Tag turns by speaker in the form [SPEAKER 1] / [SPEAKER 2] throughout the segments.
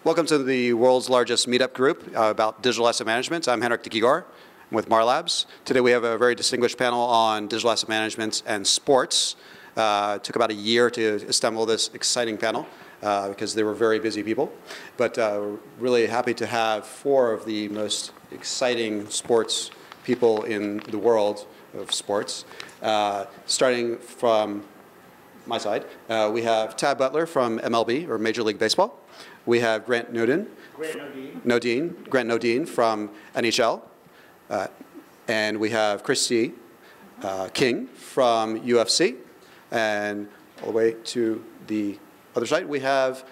[SPEAKER 1] Welcome to the world's largest meetup group about digital asset management. I'm Henrik the Gyor with Marlabs. Today we have a very distinguished panel on digital asset management and sports. It took about a year to assemble this exciting panel because they were very busy people. But we're really happy to have four of the most exciting sports people in the world of sports. Starting from my side, we have Tab Butler from MLB, or Major League Baseball. We have Grant Nodine from NHL. And we have Christy King from UFC. And all the way to the other side, we have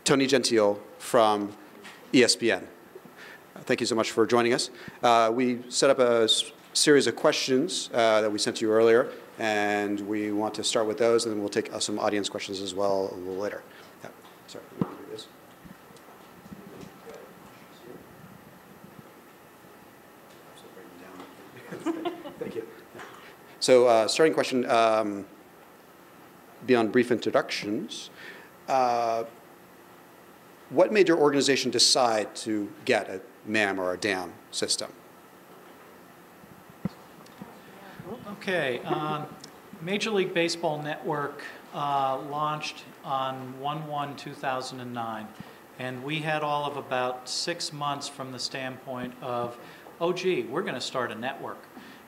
[SPEAKER 1] Tony Gentile from ESPN. Thank you so much for joining us. We set up a series of questions that we sent to you earlier, and we want to start with those, and then we'll take some audience questions as well a little later. Yeah. Sorry, let me do this. Thank you. So starting question, beyond brief introductions, what made your organization decide to get a MAM or a DAM system?
[SPEAKER 2] Okay, Major League Baseball Network launched on 1/1/2009, and we had all of about 6 months from the standpoint of, oh gee, we're going to start a network,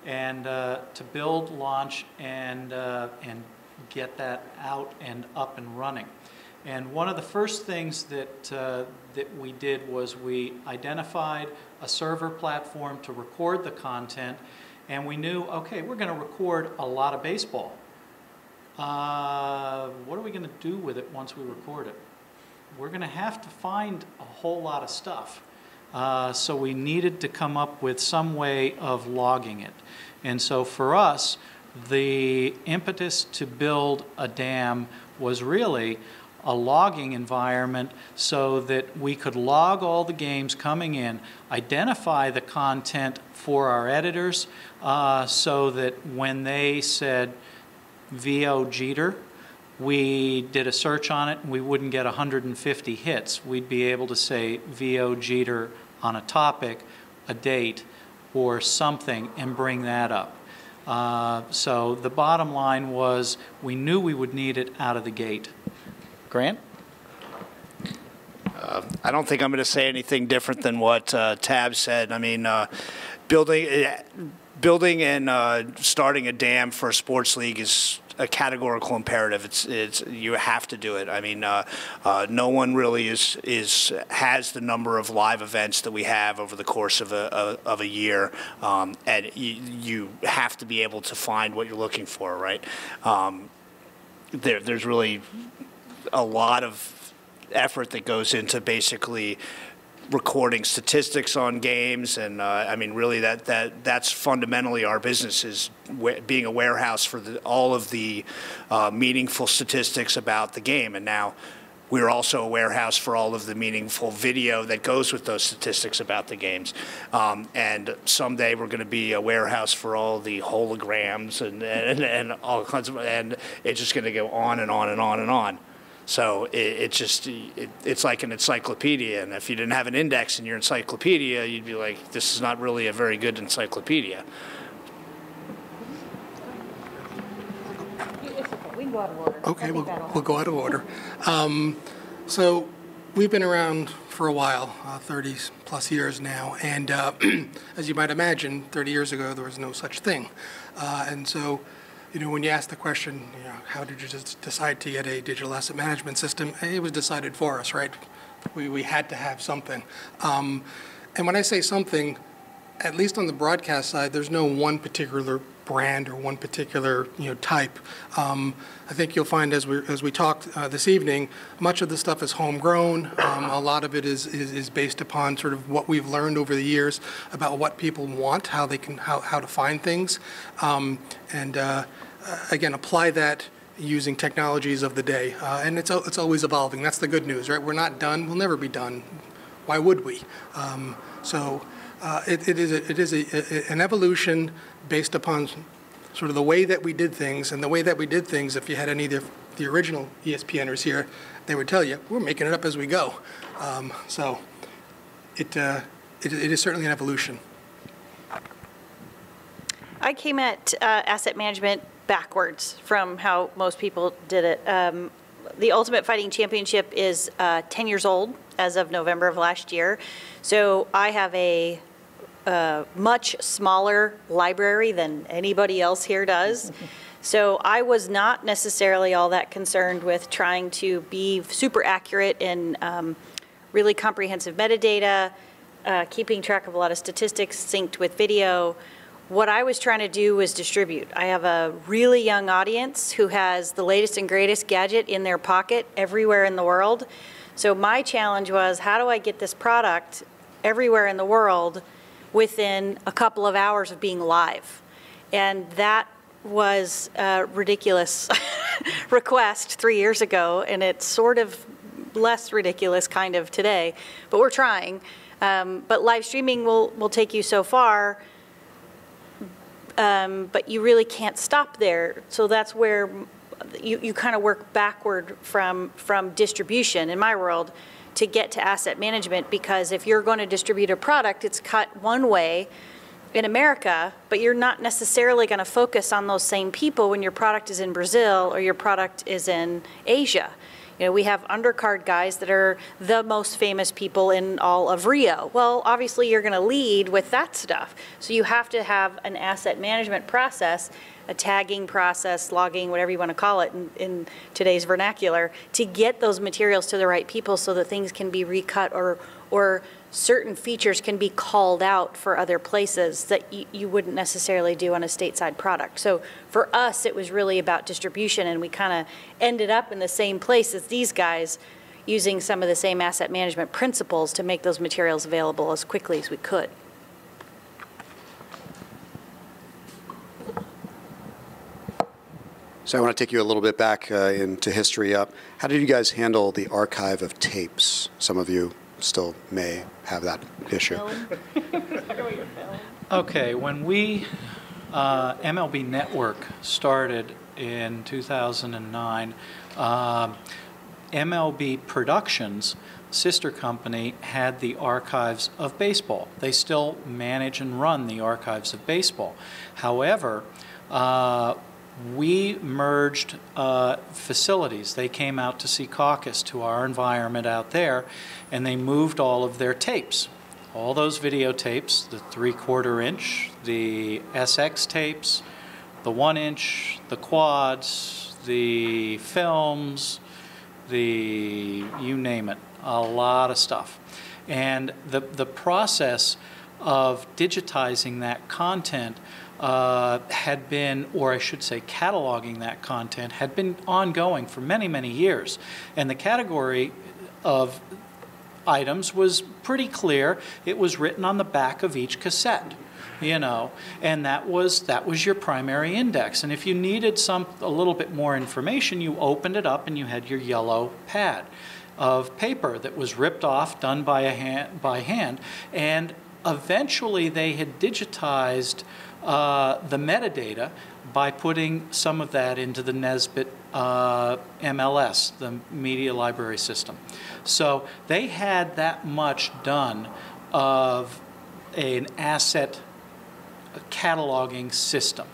[SPEAKER 2] and to build, launch, and get that out and up and running. And one of the first things that we did was we identified a server platform to record the content, and we knew, okay, we're going to record a lot of baseball. What are we going to do with it once we record it? We're going to have to find a whole lot of stuff. So we needed to come up with some way of logging it. And so for us, the impetus to build a DAM was really a logging environment so that we could log all the games coming in, identify the content for our editors so that when they said VO Jeter, we did a search on it and we wouldn't get 150 hits. We'd be able to say VO Jeter on a topic, a date, or something and bring that up. So the bottom line was we knew we would need it out of the gate. Grant?
[SPEAKER 3] I don't think I'm going to say anything different than what Tab said. I mean, building and starting a DAM for a sports league is a categorical imperative. It's you have to do it. I mean, no one really has the number of live events that we have over the course of a year, and you have to be able to find what you're looking for, right? There's really a lot of effort that goes into basically recording statistics on games, and I mean, really, that's fundamentally our business, is being a warehouse for all of the meaningful statistics about the game. And now we're also a warehouse for all of the meaningful video that goes with those statistics about the games. And someday we're going to be a warehouse for all the holograms and all kinds of, and it's just going to go on and on and on and on. So it's like an encyclopedia, and if you didn't have an index in your encyclopedia, you'd be like, this is not really a very good encyclopedia.
[SPEAKER 4] We can go out of order.
[SPEAKER 5] Okay, we'll go out of order. So we've been around for a while, 30 plus years now, and as you might imagine, 30 years ago there was no such thing. And so, you know, when you ask the question, you know, how did you just decide to get a digital asset management system, it was decided for us, right? We had to have something. And when I say something, at least on the broadcast side, there's no one particular brand or one particular, you know, type. I think you'll find as we talked this evening, much of the stuff is homegrown. A lot of it is based upon sort of what we've learned over the years about what people want, how to find things, and again, apply that using technologies of the day. And it's always evolving. That's the good news, right? We're not done. We'll never be done. Why would we? It is an evolution based upon sort of the way that we did things. And the way that we did things, if you had any of the original ESPNers here, they would tell you, we're making it up as we go. So it is certainly an evolution.
[SPEAKER 4] I came at asset management backwards from how most people did it. The Ultimate Fighting Championship is 10 years old as of November of last year. So I have a much smaller library than anybody else here does. So I was not necessarily all that concerned with trying to be super accurate in really comprehensive metadata, keeping track of a lot of statistics synced with video. What I was trying to do was distribute. I have a really young audience who has the latest and greatest gadget in their pocket everywhere in the world. So my challenge was, how do I get this product everywhere in the world within a couple of hours of being live? And that was a ridiculous request 3 years ago, and it's sort of less ridiculous kind of today, but we're trying. But live streaming will take you so far, but you really can't stop there. So that's where you kind of work backward from distribution in my world to get to asset management, because if you're going to distribute a product, it's cut one way in America, but you're not necessarily going to focus on those same people when your product is in Brazil or your product is in Asia. You know, we have undercard guys that are the most famous people in all of Rio. Well, obviously you're going to lead with that stuff. So you have to have an asset management process, a tagging process, logging, whatever you want to call it in today's vernacular, to get those materials to the right people so that things can be recut or certain features can be called out for other places that you wouldn't necessarily do on a stateside product. So for us, it was really about distribution, and we kind of ended up in the same place as these guys, using some of the same asset management principles to make those materials available as quickly as we could.
[SPEAKER 1] So I want to take you a little bit back into history. How did you guys handle the archive of tapes? Some of you still may have that issue.
[SPEAKER 2] Okay, when we, MLB Network started in 2009, MLB Productions, sister company, had the archives of baseball. They still manage and run the archives of baseball. However, we merged facilities. They came out to see caucus to our environment out there, and they moved all of their tapes. All those videotapes, the 3/4 inch, the SX tapes, the 1 inch, the quads, the films, you name it, a lot of stuff. And the process of digitizing that content had been, or I should say cataloging that content, had been ongoing for many, many years. And the category of items was pretty clear. It was written on the back of each cassette, you know, and that was your primary index. And if you needed a little bit more information, you opened it up and you had your yellow pad of paper that was ripped off, done by hand, and eventually they had digitized the metadata by putting some of that into the Nesbitt MLS, the Media Library System. So they had that much done of an asset cataloging system.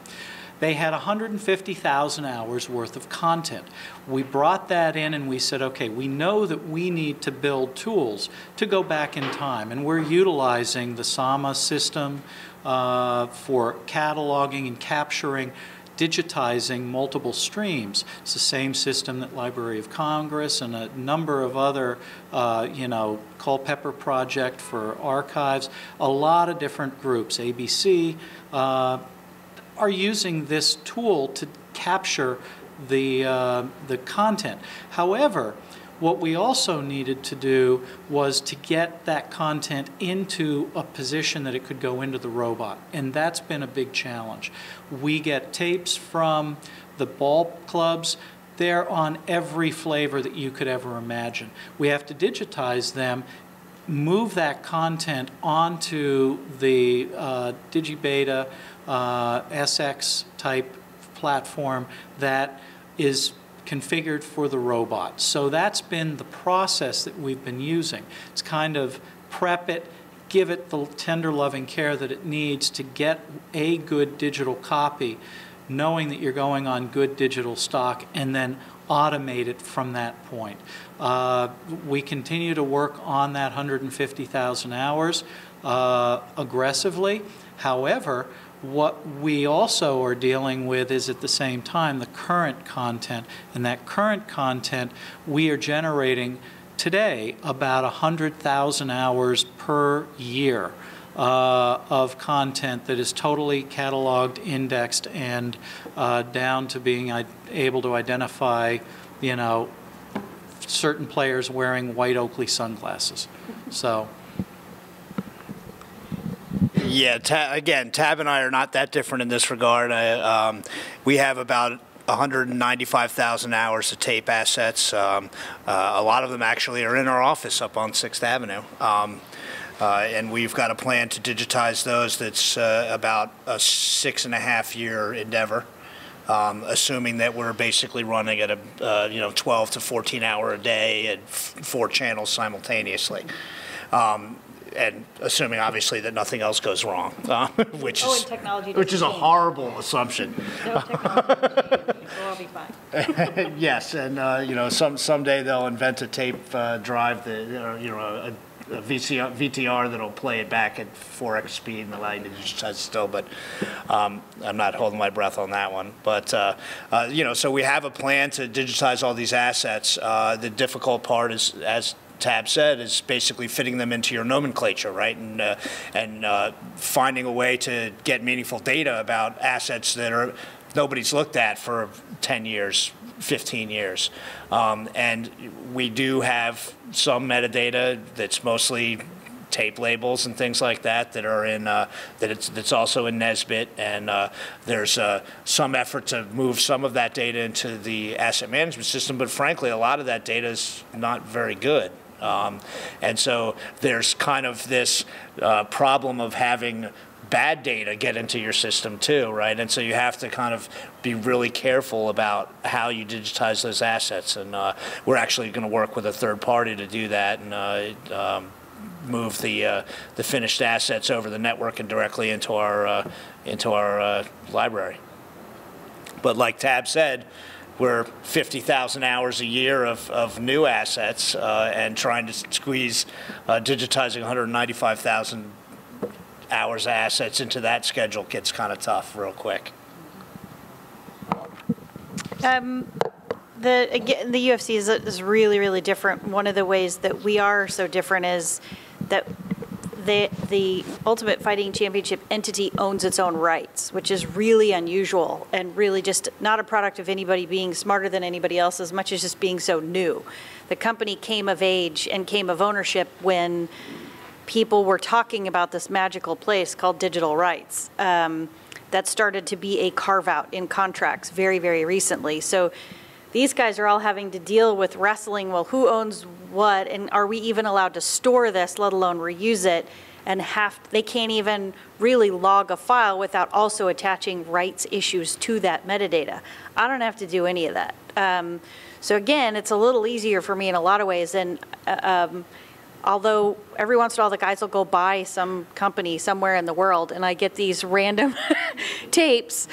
[SPEAKER 2] They had 150,000 hours worth of content. We brought that in and we said, okay, we know that we need to build tools to go back in time, and we're utilizing the SAMA system for cataloging and capturing, digitizing multiple streams. It's the same system that Library of Congress and a number of other, Culpeper Project for archives, a lot of different groups, ABC, are using this tool to capture the content. However, what we also needed to do was to get that content into a position that it could go into the robot, and that's been a big challenge. We get tapes from the ball clubs. They're on every flavor that you could ever imagine. We have to digitize them, move that content onto the digibeta SX type platform that is configured for the robot. So that's been the process that we've been using. It's kind of prep it, give it the tender loving care that it needs to get a good digital copy, knowing that you're going on good digital stock, and then automate it from that point. We continue to work on that 150,000 hours aggressively. However, what we also are dealing with is at the same time the current content, and that current content we are generating today about 100,000 hours per year of content that is totally cataloged, indexed, and down to being able to identify, you know, certain players wearing white Oakley sunglasses. So.
[SPEAKER 3] Yeah, again, Tab and I are not that different in this regard. We have about 195,000 hours of tape assets. A lot of them actually are in our office up on 6th Avenue. And we've got a plan to digitize those that's about a 6.5-year endeavor, assuming that we're basically running at a 12 to 14 hour a day at 4 channels simultaneously. And assuming, obviously, that nothing else goes wrong, which is a horrible assumption.
[SPEAKER 4] No technology, we'll all be fine.
[SPEAKER 3] Yes, and someday they'll invent a tape drive that, a VTR that'll play it back at 4x speed and allow you to digitize still, but I'm not holding my breath on that one. But, so we have a plan to digitize all these assets. The difficult part is, as Tab said, is basically fitting them into your nomenclature, right? And finding a way to get meaningful data about assets that nobody's looked at for 10 years, 15 years. And we do have some metadata that's mostly tape labels and things like that that are in that's also in Nesbit, and there's some effort to move some of that data into the asset management system, but frankly a lot of that data is not very good. And so there's kind of this problem of having bad data get into your system too, right? And so you have to kind of be really careful about how you digitize those assets. And we're actually going to work with a third party to do that and move the finished assets over the network and directly into our library. But like Tab said, we're 50,000 hours a year of new assets, and trying to squeeze digitizing 195,000 hours of assets into that schedule gets kind of tough real quick.
[SPEAKER 4] Again, the UFC is really, really different. One of the ways that we are so different is that the Ultimate Fighting Championship entity owns its own rights, which is really unusual and really just not a product of anybody being smarter than anybody else as much as just being so new. The company came of age and came of ownership when people were talking about this magical place called digital rights. That started to be a carve-out in contracts very, very recently. So these guys are all having to deal with wrestling, well, who owns what, and are we even allowed to store this, let alone reuse it? And they can't even really log a file without also attaching rights issues to that metadata. I don't have to do any of that. So again, it's a little easier for me in a lot of ways. And although every once in a while the guys will go buy some company somewhere in the world, and I get these random tapes.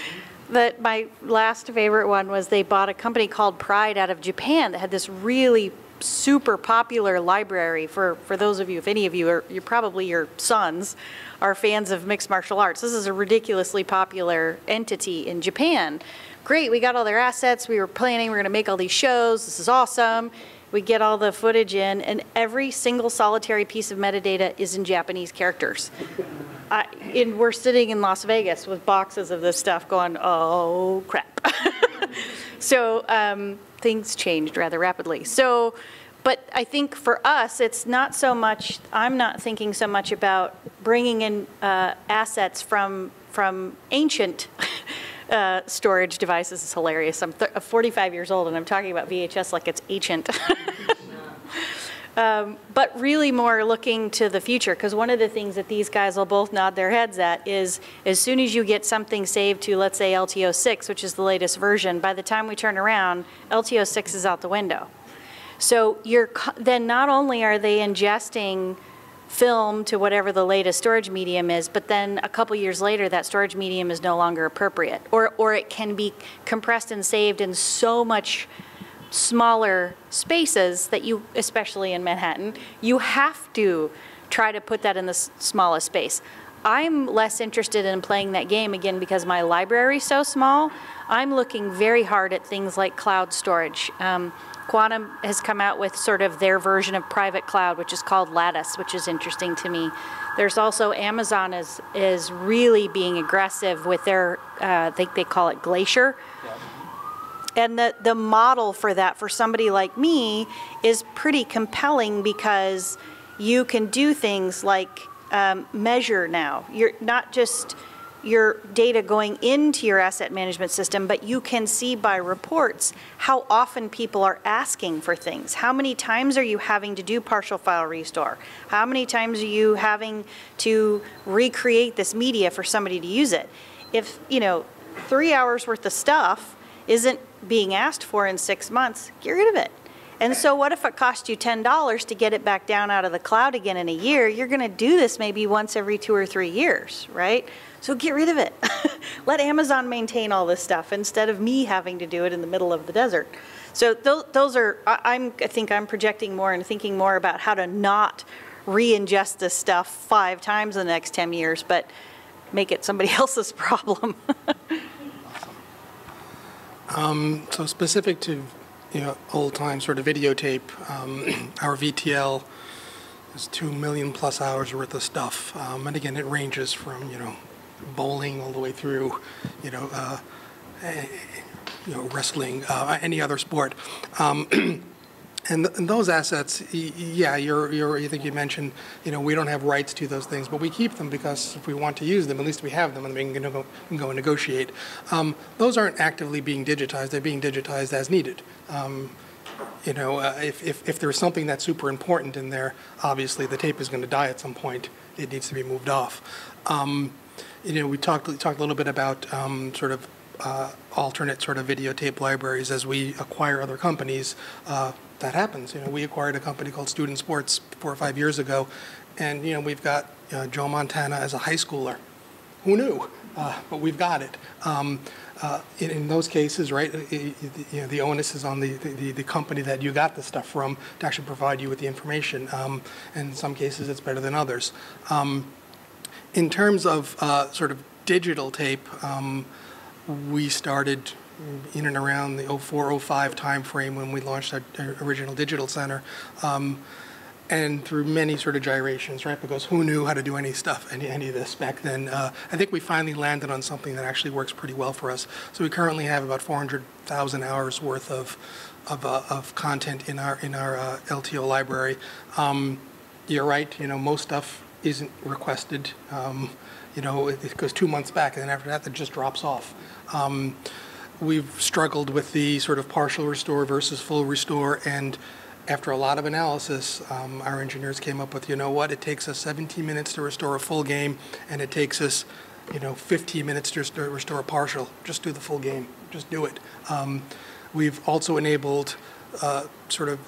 [SPEAKER 4] That my last favorite one was they bought a company called Pride out of Japan that had this really super popular library for those of you, if any of you are, you're probably your sons are fans of mixed martial arts. This is a ridiculously popular entity in Japan. Great, we got all their assets. We were planning, we're going to make all these shows. This is awesome. We get all the footage in, and every single solitary piece of metadata is in Japanese characters. And we're sitting in Las Vegas with boxes of this stuff going, oh, crap. So things changed rather rapidly. So, but I think for us, it's not so much, I'm not thinking so much about bringing in assets from ancient storage devices. Is hilarious. I'm 45 years old and I'm talking about VHS like it's ancient. but really more looking to the future, because one of the things that these guys will both nod their heads at is as soon as you get something saved to, let's say, LTO 6, which is the latest version, by the time we turn around, LTO 6 is out the window. So then not only are they ingesting film to whatever the latest storage medium is, but then a couple years later, that storage medium is no longer appropriate, or it can be compressed and saved in so much smaller spaces that you, especially in Manhattan, you have to try to put that in the smallest space. I'm less interested in playing that game, again, because my library is so small. I'm looking very hard at things like cloud storage. Quantum has come out with sort of their version of private cloud, which is called Lattice, which is interesting to me. There's also Amazon is really being aggressive with their, I think they call it Glacier. Yeah. And the model for that for somebody like me is pretty compelling, because you can do things like measure now. You're not just your data going into your asset management system, but you can see by reports how often people are asking for things. How many times are you having to do partial file restore? How many times are you having to recreate this media for somebody to use it? If, 3 hours worth of stuff isn't being asked for in 6 months, get rid of it. And so what if it cost you $10 to get it back down out of the cloud again in a year? You're going to do this maybe once every 2 or 3 years, right? So get rid of it. Let Amazon maintain all this stuff instead of me having to do it in the middle of the desert. So those are, I think I'm projecting more and thinking more about how to not re-ingest this stuff 5 times in the next 10 years, but make it somebody else's problem.
[SPEAKER 5] So specific to old time sort of videotape, our VTL is 2 million plus hours worth of stuff, and again it ranges from bowling all the way through wrestling, any other sport. And those assets, yeah, I think you mentioned, we don't have rights to those things, but we keep them because if we want to use them, at least we have them and we can go and negotiate. Those aren't actively being digitized; they're being digitized as needed. If there's something that's super important in there, obviously the tape is going to die at some point. It needs to be moved off. We talked a little bit about alternate sort of videotape libraries as we acquire other companies. That happens. We acquired a company called Student Sports 4 or 5 years ago, and we've got Joe Montana as a high schooler. Who knew? But we've got it. In those cases, right, the onus is on the company that you got the stuff from to actually provide you with the information. And in some cases, it's better than others. In terms of sort of digital tape, we started in and around the 04-05 timeframe when we launched our original digital center, and through many sort of gyrations, right? Because who knew how to do any of this back then? I think we finally landed on something that actually works pretty well for us. So we currently have about 400,000 hours worth of content in our LTO library. You're right. Most stuff isn't requested. It goes 2 months back, and then after that, it just drops off. We've struggled with the sort of partial restore versus full restore, and after a lot of analysis, our engineers came up with, it takes us 17 minutes to restore a full game, and it takes us, 15 minutes to restore a partial. Just do the full game. Just do it. We've also enabled sort of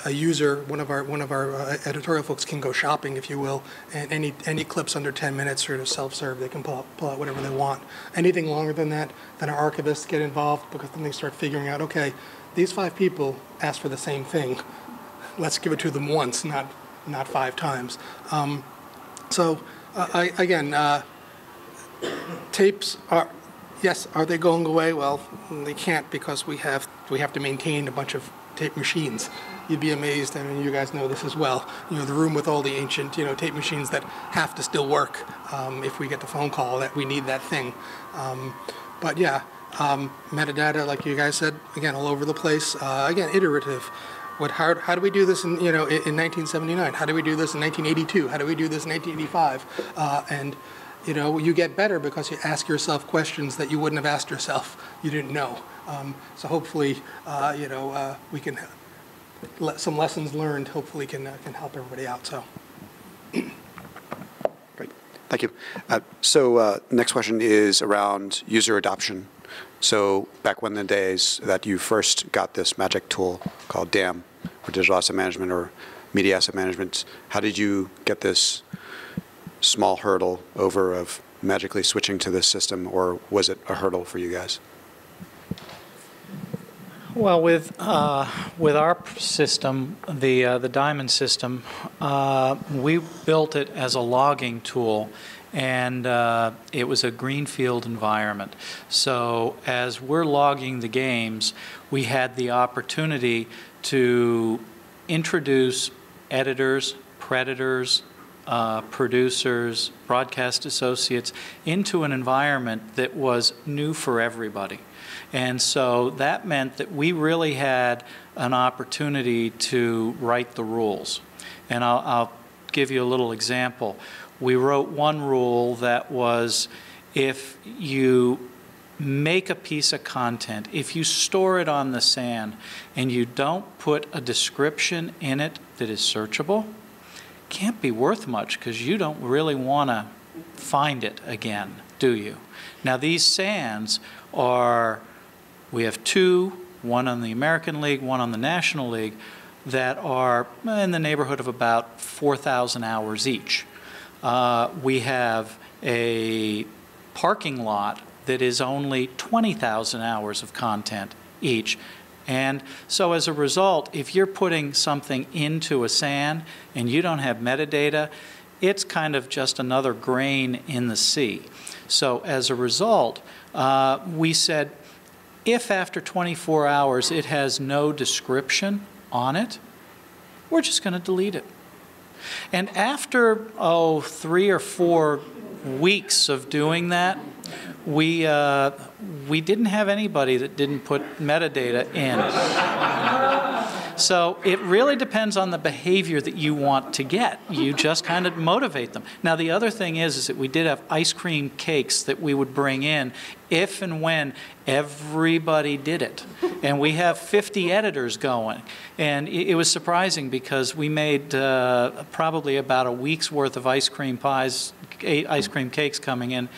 [SPEAKER 5] a user, one of our editorial folks can go shopping, if you will, and any clips under 10 minutes sort of self-serve. They can pull out whatever they want. Anything longer than that, then our archivists get involved, because then they start figuring out, okay, these 5 people asked for the same thing. Let's give it to them once, not 5 times. Tapes are, yes, are they going away? Well, they can't, because we have to maintain a bunch of tape machines. You'd be amazed, I mean, you guys know this as well. The room with all the ancient, tape machines that have to still work if we get the phone call that we need that thing. But yeah, metadata, like you guys said, again, all over the place. Again, iterative. How do we do this in 1979? How do we do this in 1982? How do we do this in 1985? And you get better because you ask yourself questions that you wouldn't have asked yourself. You didn't know. So hopefully, we can some lessons learned hopefully can help everybody out. So.
[SPEAKER 1] Great, thank you. So next question is around user adoption. So back when the days that you first got this magic tool called DAM, or Digital Asset Management or Media Asset Management, how did you get this small hurdle over of magically switching to this system, or was it a hurdle for you guys?
[SPEAKER 2] Well, with our system, the Diamond system, we built it as a logging tool, and it was a greenfield environment. So as we're logging the games, we had the opportunity to introduce editors, predators, producers, broadcast associates into an environment that was new for everybody. And so that meant that we really had an opportunity to write the rules. And I'll give you a little example. We wrote one rule that was, if you make a piece of content, if you store it on the sand and you don't put a description in it that is searchable, it can't be worth much because you don't really want to find it again, do you? Now these sands are, we have two, one on the American League, one on the National League, that are in the neighborhood of about 4,000 hours each. We have a parking lot that is only 20,000 hours of content each. And so as a result, if you're putting something into a sand and you don't have metadata, it's kind of just another grain in the sea. So as a result, we said, if after 24 hours it has no description on it, we're just going to delete it. And after, 3 or 4 weeks of doing that, we didn't have anybody that didn't put metadata in. So it really depends on the behavior that you want to get. You just kind of motivate them. Now the other thing is that we did have ice cream cakes that we would bring in if and when everybody did it. And we have 50 editors going. And it was surprising because we made probably about a week's worth of ice cream pies, ice cream cakes coming in.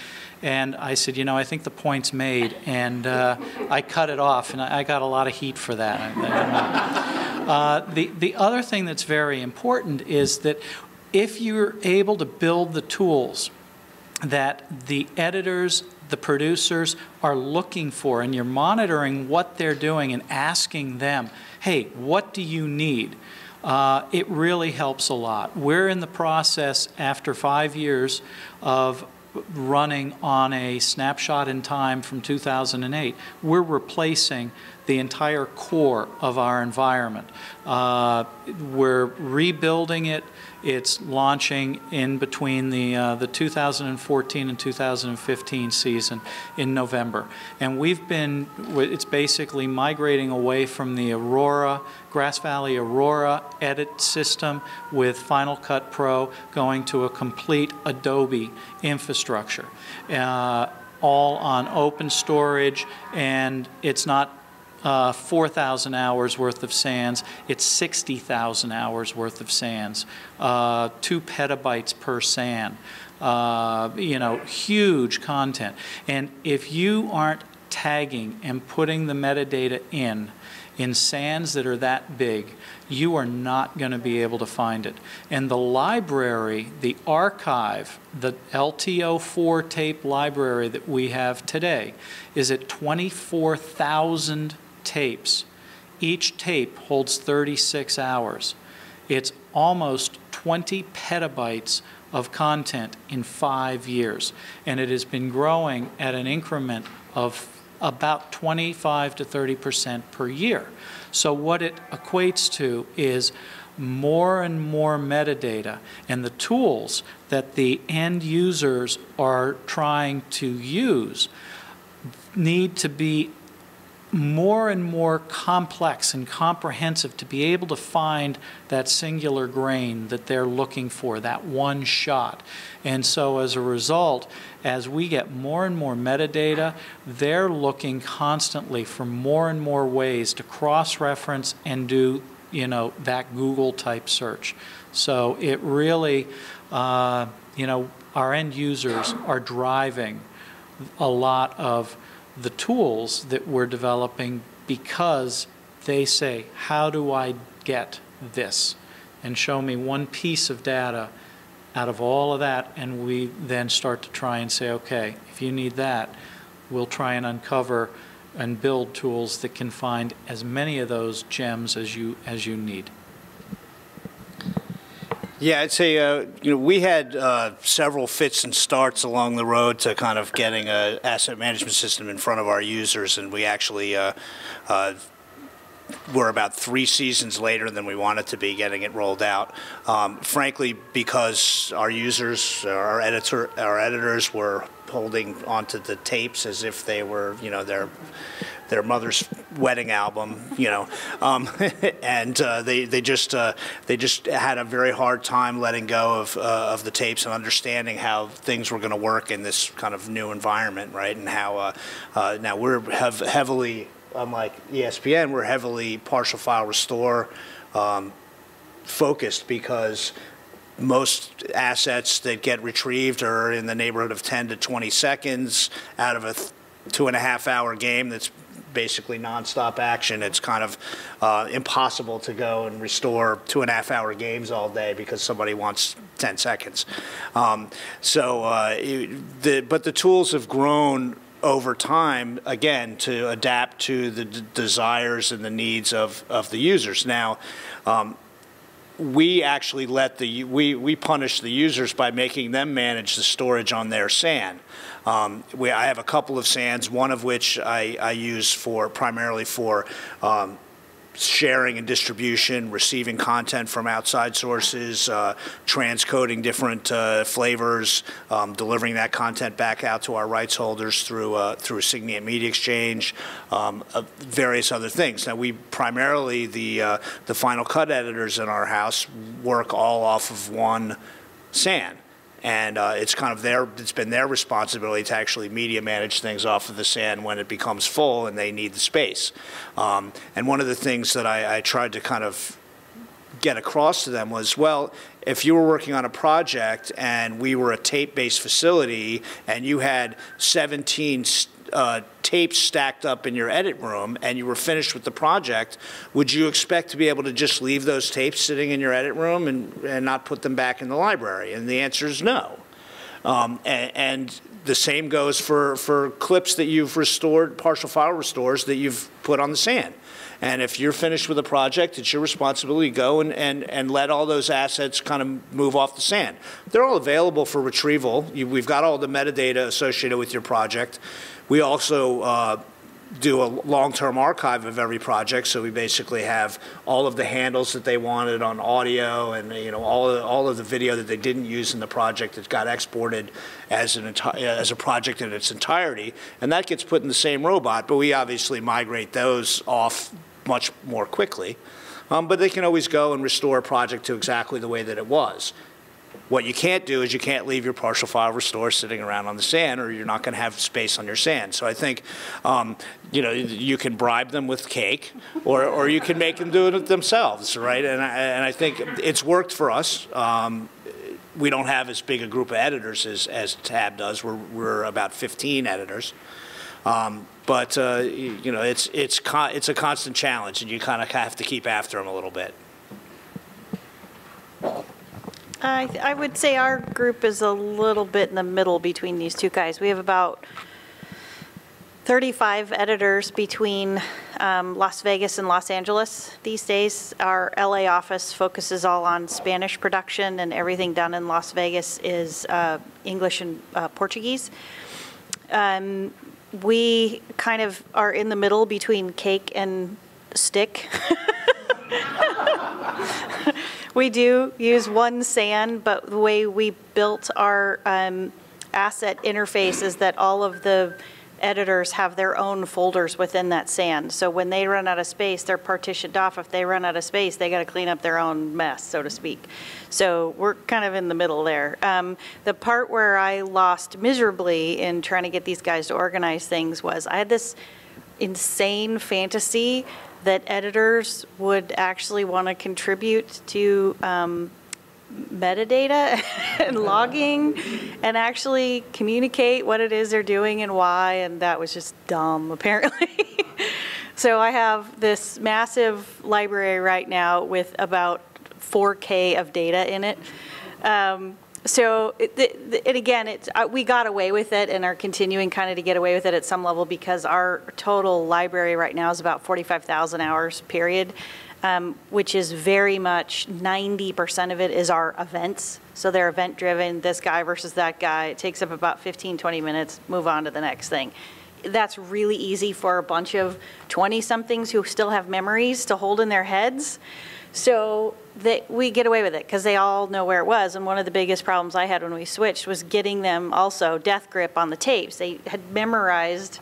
[SPEAKER 2] And I said, I think the point's made. And I cut it off, and I got a lot of heat for that. The other thing that's very important is that if you're able to build the tools that the editors, the producers are looking for, and you're monitoring what they're doing and asking them, hey, what do you need? It really helps a lot. We're in the process, after 5 years, of running on a snapshot in time from 2008. We're replacing the entire core of our environment. We're rebuilding it. It's launching in between the 2014 and 2015 season in November. And it's basically migrating away from the Aurora, Grass Valley Aurora edit system with Final Cut Pro, going to a complete Adobe infrastructure, all on open storage, and it's not 4,000 hours worth of sands, it's 60,000 hours worth of sands, 2 petabytes per sand, huge content. And if you aren't tagging and putting the metadata in sands that are that big, you are not going to be able to find it. And the library, the archive, the LTO4 tape library that we have today is at 24,000 tapes. Each tape holds 36 hours. It's almost 20 petabytes of content in 5 years. And it has been growing at an increment of about 25 to 30% per year. So what it equates to is more and more metadata, and the tools that the end users are trying to use need to be more and more complex and comprehensive to be able to find that singular grain that they're looking for, that one shot. And so as a result, as we get more and more metadata, they're looking constantly for more and more ways to cross-reference and do you know, that Google type search. So it really, you know, our end users are driving a lot of the tools that we're developing because they say, how do I get this? And show me one piece of data out of all of that, and we then start to try and say, okay, if you need that, we'll try and uncover and build tools that can find as many of those gems as you need.
[SPEAKER 3] Yeah, I'd say you know, we had several fits and starts along the road to kind of getting an asset management system in front of our users, and we actually we're about 3 seasons later than we wanted to be getting it rolled out. Frankly, because our users, our editors were holding onto the tapes as if they were, you know, their mother's wedding album, you know, and they just had a very hard time letting go of the tapes and understanding how things were going to work in this kind of new environment, right? And how now we're heavily, unlike ESPN, we're heavily partial file restore focused, because most assets that get retrieved are in the neighborhood of 10 to 20 seconds out of a 2.5-hour game that's basically nonstop action. It's kind of impossible to go and restore 2.5-hour games all day because somebody wants 10 seconds. But the tools have grown over time, again, to adapt to the desires and the needs of the users. Now, we actually we punish the users by making them manage the storage on their SAN. I have a couple of SANs, one of which I use primarily for sharing and distribution, receiving content from outside sources, transcoding different flavors, delivering that content back out to our rights holders through Signiant Media Exchange, various other things. Now, we primarily, the Final Cut editors in our house work all off of one SAN. And it's kind of it's been their responsibility to actually media manage things off of the SAN when it becomes full and they need the space. And one of the things that I tried to kind of get across to them was, well, if you were working on a project and we were a tape-based facility and you had 17 tapes stacked up in your edit room and you were finished with the project, would you expect to be able to just leave those tapes sitting in your edit room and not put them back in the library? And the answer is no. And the same goes for clips that you've restored, partial file restores that you've put on the SAN. And if you're finished with a project, it's your responsibility to go and let all those assets kind of move off the SAN. They're all available for retrieval. We've got all the metadata associated with your project. We also do a long-term archive of every project, so we basically have all of the handles that they wanted on audio, and all of the video that they didn't use in the project that got exported as a project in its entirety, and that gets put in the same robot. But we obviously migrate those off much more quickly. But they can always go and restore a project to exactly the way that it was. What you can't do is you can't leave your partial file restore sitting around on the SAN, or you're not going to have space on your SAN. So I think, you can bribe them with cake, or you can make them do it themselves, right? And I think it's worked for us. We don't have as big a group of editors as Tab does. We're about 15 editors. But it's a constant challenge, and you kind of have to keep after them a little bit.
[SPEAKER 4] I would say our group is a little bit in the middle between these two guys. We have about 35 editors between Las Vegas and Los Angeles these days. Our LA office focuses all on Spanish production, and everything done in Las Vegas is English and Portuguese. We kind of are in the middle between cake and stick. We do use one SAN, but the way we built our asset interface is that all of the editors have their own folders within that SAN. So when they run out of space, they're partitioned off. If they run out of space, they got to clean up their own mess, so to speak. So we're kind of in the middle there. The part where I lost miserably in trying to get these guys to organize things was I had this insane fantasy that editors would actually want to contribute to metadata and logging and actually communicate what it is they're doing and why, and that was just dumb, apparently. So I have this massive library right now with about 4K of data in it. We got away with it and are continuing kind of to get away with it at some level because our total library right now is about 45,000 hours, period, which is very much 90% of it is our events. So they're event driven, this guy versus that guy. It takes up about 15, 20 minutes, move on to the next thing. That's really easy for a bunch of 20-somethings who still have memories to hold in their heads. So we get away with it because they all know where it was. And one of the biggest problems I had when we switched was getting them also death grip on the tapes. They had memorized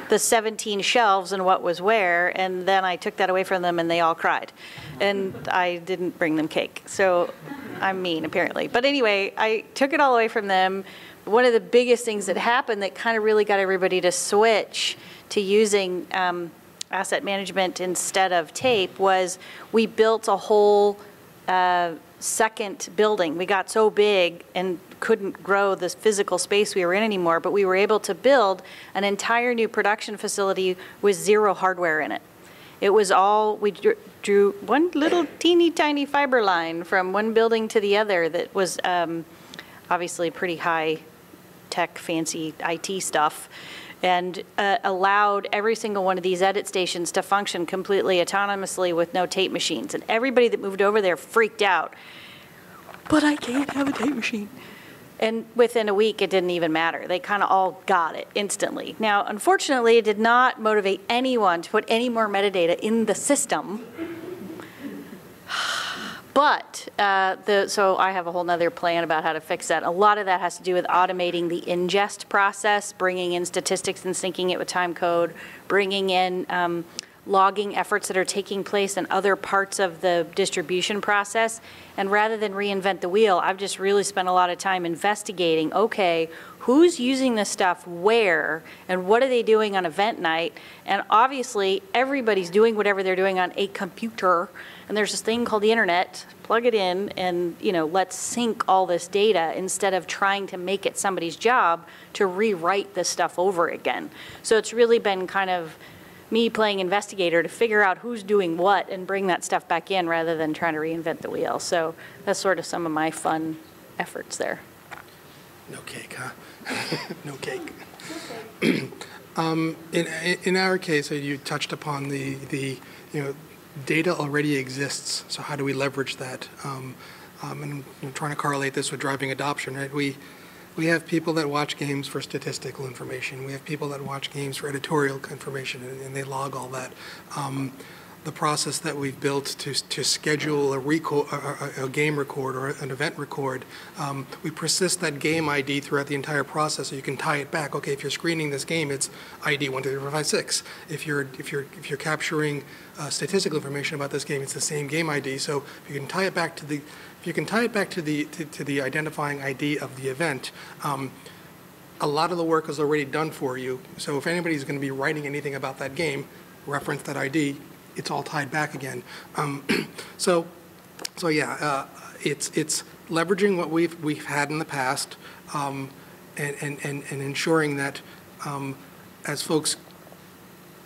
[SPEAKER 4] the 17 shelves and what was where, and then I took that away from them and they all cried. And I didn't bring them cake. So I'm mean, apparently. But anyway, I took it all away from them. One of the biggest things that happened that kind of really got everybody to switch to using asset management instead of tape was we built a whole second building. We got so big and couldn't grow this physical space we were in anymore, but we were able to build an entire new production facility with zero hardware in it. It was all, we drew one little teeny tiny fiber line from one building to the other that was obviously pretty high tech, fancy IT stuff, and allowed every single one of these edit stations to function completely autonomously with no tape machines. And everybody that moved over there freaked out. But I can't have a tape machine. And within a week, it didn't even matter. They kind of all got it instantly. Now, unfortunately, it did not motivate anyone to put any more metadata in the system. But, so I have a whole nother plan about how to fix that. A lot of that has to do with automating the ingest process, bringing in statistics and syncing it with time code, bringing in logging efforts that are taking place in other parts of the distribution process. And rather than reinvent the wheel, I've just really spent a lot of time investigating, okay, who's using this stuff where, and what are they doing on event night? And obviously, everybody's doing whatever they're doing on a computer. And there's this thing called the internet, plug it in, and let's sync all this data instead of trying to make it somebody's job to rewrite this stuff over again. So it's really been kind of me playing investigator to figure out who's doing what and bring that stuff back in rather than trying to reinvent the wheel. So that's sort of some of my fun efforts there.
[SPEAKER 5] No cake, huh? No cake. In our case, you touched upon the data already exists, so how do we leverage that? And I'm trying to correlate this with driving adoption, right? We have people that watch games for statistical information. We have people that watch games for editorial information, and they log all that. The process that we've built to schedule a game record or an event record, we persist that game ID throughout the entire process, so you can tie it back. Okay, if you're screening this game, it's ID 12356. If you're capturing statistical information about this game, it's the same game ID. So if you can tie it back to the identifying ID of the event, a lot of the work is already done for you. So if anybody's going to be writing anything about that game, reference that ID. It's all tied back again. So yeah, it's leveraging what we've had in the past, and ensuring that as folks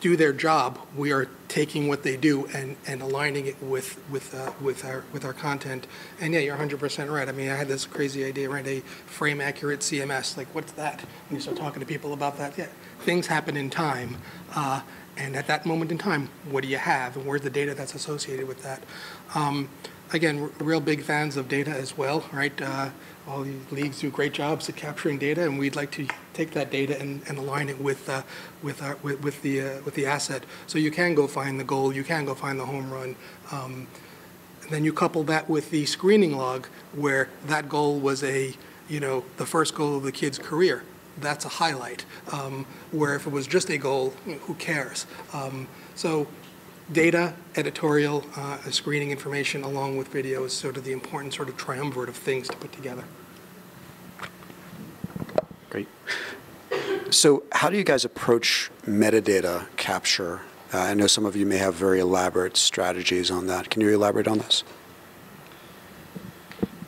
[SPEAKER 5] do their job, we are taking what they do and aligning it with our content. And yeah, you're 100% right. I mean, I had this crazy idea, right? A frame accurate CMS. Like, what's that? When you start talking to people about that, yeah, things happen in time. And at that moment in time, what do you have, and where's the data that's associated with that? Again, real big fans of data as well, right? All the leagues do great jobs at capturing data, and we'd like to take that data and align it with the asset. So you can go find the goal, you can go find the home run. And then you couple that with the screening log, where that goal was the first goal of the kid's career. That's a highlight, where if it was just a goal, who cares? So data, editorial, screening information along with video is sort of the important sort of triumvirate of things to put together.
[SPEAKER 1] Great. So how do you guys approach metadata capture I know some of you may have very elaborate strategies on that. Can you elaborate on this?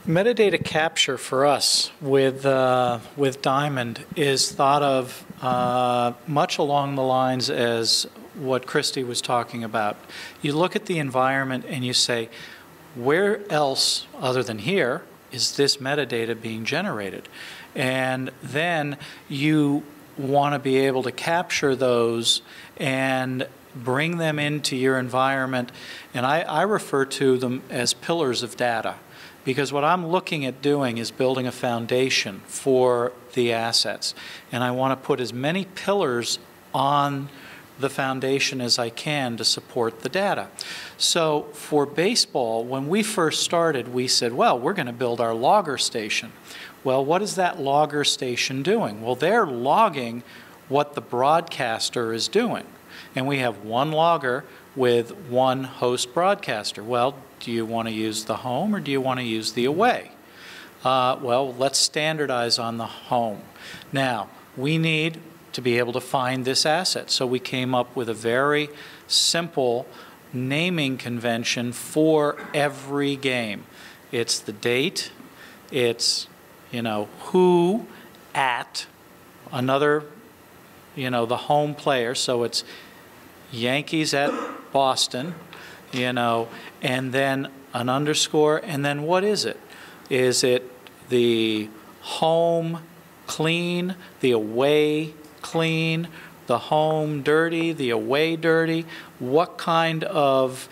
[SPEAKER 2] Metadata capture for us with Diamond is thought of much along the lines as what Christy was talking about. You look at the environment and you say, where else other than here is this metadata being generated? And then you want to be able to capture those and bring them into your environment. And I refer to them as pillars of data, because what I'm looking at doing is building a foundation for the assets. And I want to put as many pillars on the foundation as I can to support the data. So for baseball, when we first started, we said, well, we're going to build our logger station. Well, what is that logger station doing? Well, they're logging what the broadcaster is doing. And we have one logger with one host broadcaster. Well, do you want to use the home or do you want to use the away? Well, let's standardize on the home. Now, we need to be able to find this asset. So we came up with a very simple naming convention for every game. It's the date, it's, who at another, the home player. So it's Yankees at Boston, and then an underscore, and then what is it? Is it the home clean, the away clean, the home dirty, the away dirty? What kind of,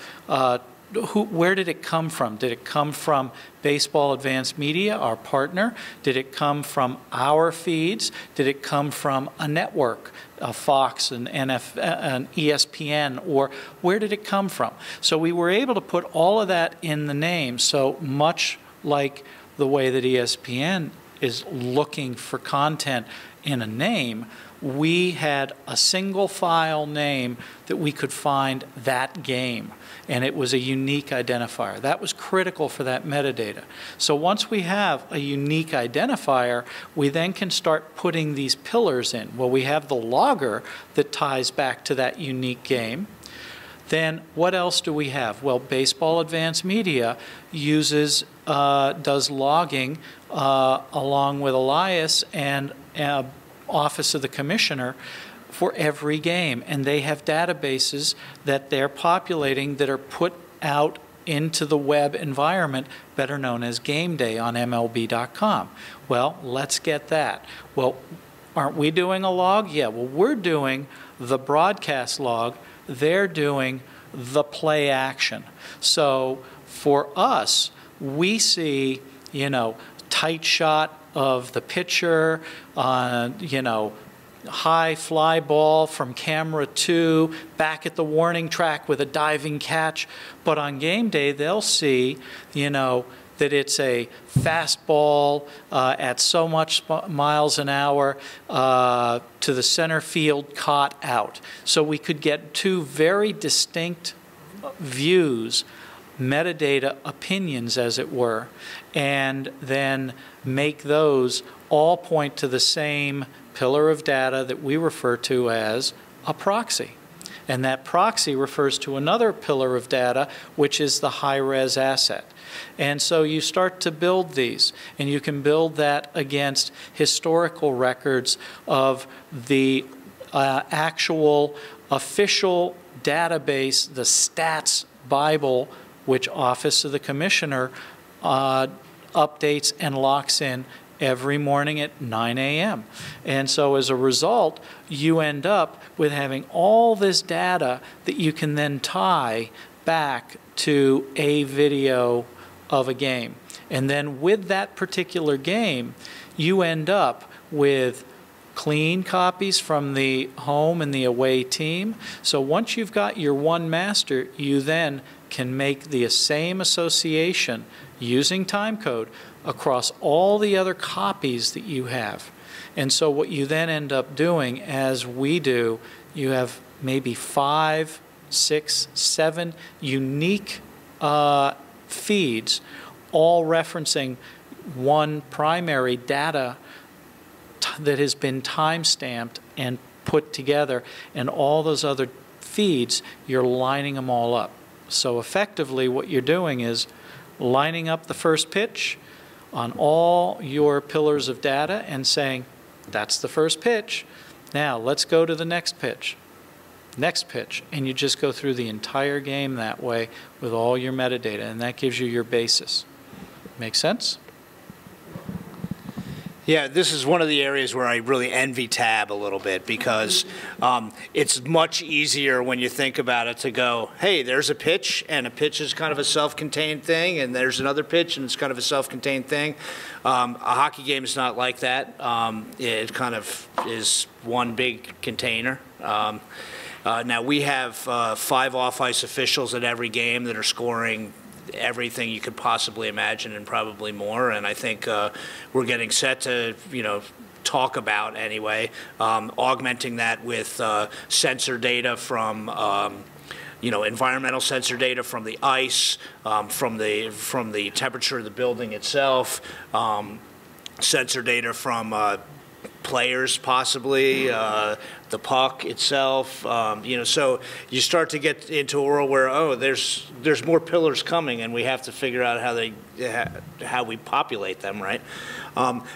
[SPEAKER 2] where did it come from? Did it come from Baseball Advanced Media, our partner? Did it come from our feeds? Did it come from a network, a Fox and an ESPN, or where did it come from? So we were able to put all of that in the name, so much like the way that ESPN is looking for content in a name, we had a single file name that we could find that game, and it was a unique identifier. That was critical for that metadata. So once we have a unique identifier, we then can start putting these pillars in. Well, we have the logger that ties back to that unique game. Then what else do we have? Well, Baseball Advanced Media does logging along with Elias and Office of the Commissioner for every game, and they have databases that they're populating that are put out into the web environment, better known as Game Day on MLB.com. Well, let's get that. Well, aren't we doing a log? Yeah, well, we're doing the broadcast log. They're doing the play action. So for us, we see, tight shot of the pitcher, high fly ball from camera 2, back at the warning track with a diving catch. But on game day, they'll see, that it's a fastball at so much miles an hour to the center field, caught out. So we could get two very distinct views, metadata opinions, as it were, and then make those all point to the same pillar of data that we refer to as a proxy. And that proxy refers to another pillar of data, which is the high-res asset. And so you start to build these, and you can build that against historical records of the actual official database, the Stats Bible, which Office of the Commissioner updates and locks in every morning at 9 a.m. And so as a result, you end up with having all this data that you can then tie back to a video of a game. And then with that particular game, you end up with clean copies from the home and the away team. So once you've got your one master, you then can make the same association using timecode across all the other copies that you have. And so what you then end up doing, as we do, you have maybe 5, 6, 7 unique feeds, all referencing one primary data that has been time-stamped and put together, and all those other feeds, you're lining them all up. So effectively what you're doing is lining up the first pitch on all your pillars of data and saying, that's the first pitch. Now let's go to the next pitch. Next pitch, and you just go through the entire game that way with all your metadata, and that gives you your basis. Make sense?
[SPEAKER 3] Yeah, this is one of the areas where I really envy Tab a little bit, because it's much easier when you think about it to go, hey, there's a pitch, and a pitch is kind of a self-contained thing, and there's another pitch, and it's kind of a self-contained thing. A hockey game is not like that. It kind of is one big container. Now, we have 5 off-ice officials at every game that are scoring everything you could possibly imagine and probably more, and I think we're getting set to, talk about anyway, augmenting that with sensor data from environmental sensor data from the ice, from the temperature of the building itself, sensor data from players possibly, the puck itself, so you start to get into a world where, oh, there's more pillars coming, and we have to figure out how we populate them, right?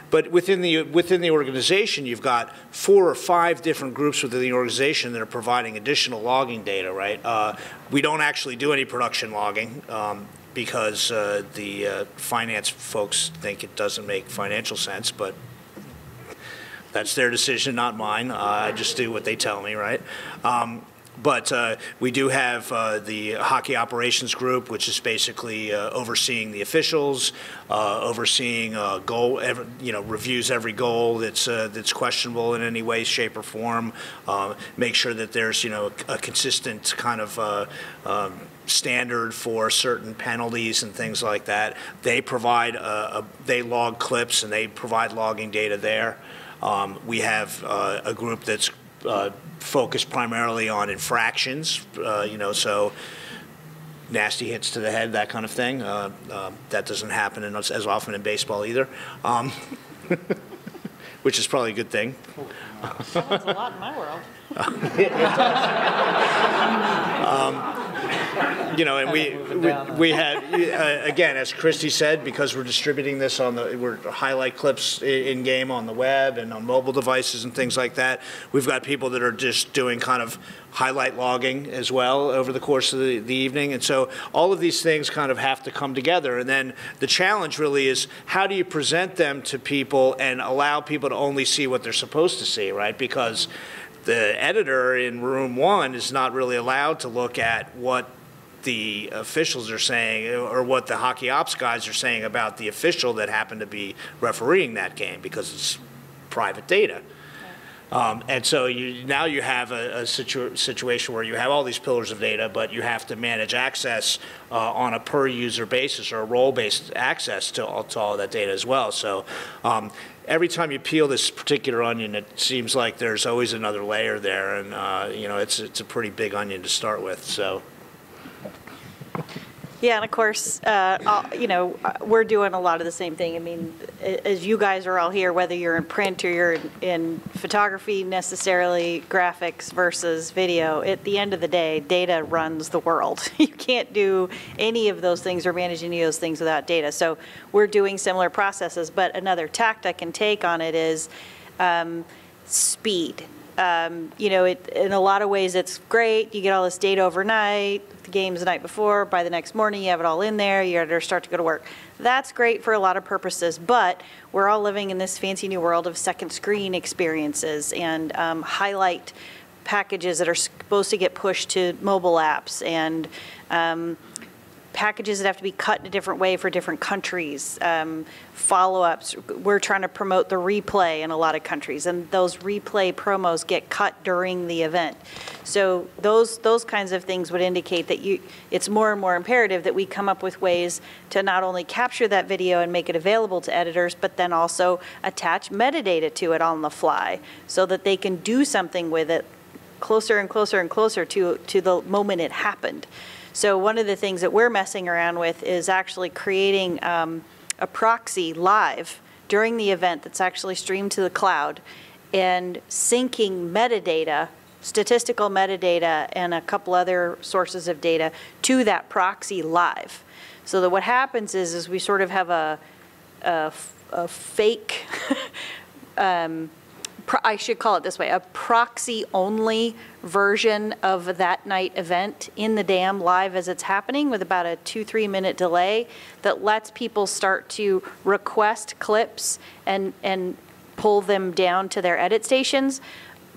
[SPEAKER 3] But within the organization, you've got 4 or 5 different groups within the organization that are providing additional logging data, right? We don't actually do any production logging. Because the finance folks think it doesn't make financial sense, but that's their decision, not mine. I just do what they tell me, right? But we do have the hockey operations group, which is basically overseeing the officials, overseeing goal, reviews every goal that's questionable in any way, shape, or form. Make sure that there's a consistent kind of standard for certain penalties and things like that. They provide they log clips, and they provide logging data there. We have a group that's focused primarily on infractions, so nasty hits to the head, that kind of thing. That doesn't happen as often in baseball either, which is probably a good thing.
[SPEAKER 4] That's a lot in my world.
[SPEAKER 3] And we had, again, as Christy said, because we're distributing this we're highlight clips in game on the web and on mobile devices and things like that. We've got people that are just doing kind of highlight logging as well over the course of the evening. And so all of these things kind of have to come together. And then the challenge really is, how do you present them to people and allow people to only see what they're supposed to see, right? Because the editor in room 1 is not really allowed to look at what the officials are saying or what the hockey ops guys are saying about the official that happened to be refereeing that game, because it's private data. And so now you have a situation where you have all these pillars of data, but you have to manage access on a per-user basis or a role-based access to all that data as well. So every time you peel this particular onion, it seems like there's always another layer there, and it's a pretty big onion to start with. So.
[SPEAKER 4] Yeah, and of course, we're doing a lot of the same thing. I mean, as you guys are all here, whether you're in print or you're in photography necessarily, graphics versus video, at the end of the day, data runs the world. You can't do any of those things or manage any of those things without data. So we're doing similar processes, but another tact I can take on it is speed. In a lot of ways, it's great. You get all this data overnight. The game's the night before. By the next morning, you have it all in there. You gotta start to go to work. That's great for a lot of purposes, but we're all living in this fancy new world of second screen experiences and highlight packages that are supposed to get pushed to mobile apps, and packages that have to be cut in a different way for different countries, follow-ups. We're trying to promote the replay in a lot of countries, and those replay promos get cut during the event. So those kinds of things would indicate that it's more and more imperative that we come up with ways to not only capture that video and make it available to editors, but then also attach metadata to it on the fly so that they can do something with it closer and closer and closer to the moment it happened. So one of the things that we're messing around with is actually creating a proxy live during the event that's actually streamed to the cloud and syncing metadata statistical metadata and a couple other sources of data to that proxy live. So that what happens is we sort of have a fake, I should call it this way, a proxy-only version of that night event in the dam live as it's happening with about a 2-3 minute delay that lets people start to request clips and pull them down to their edit stations,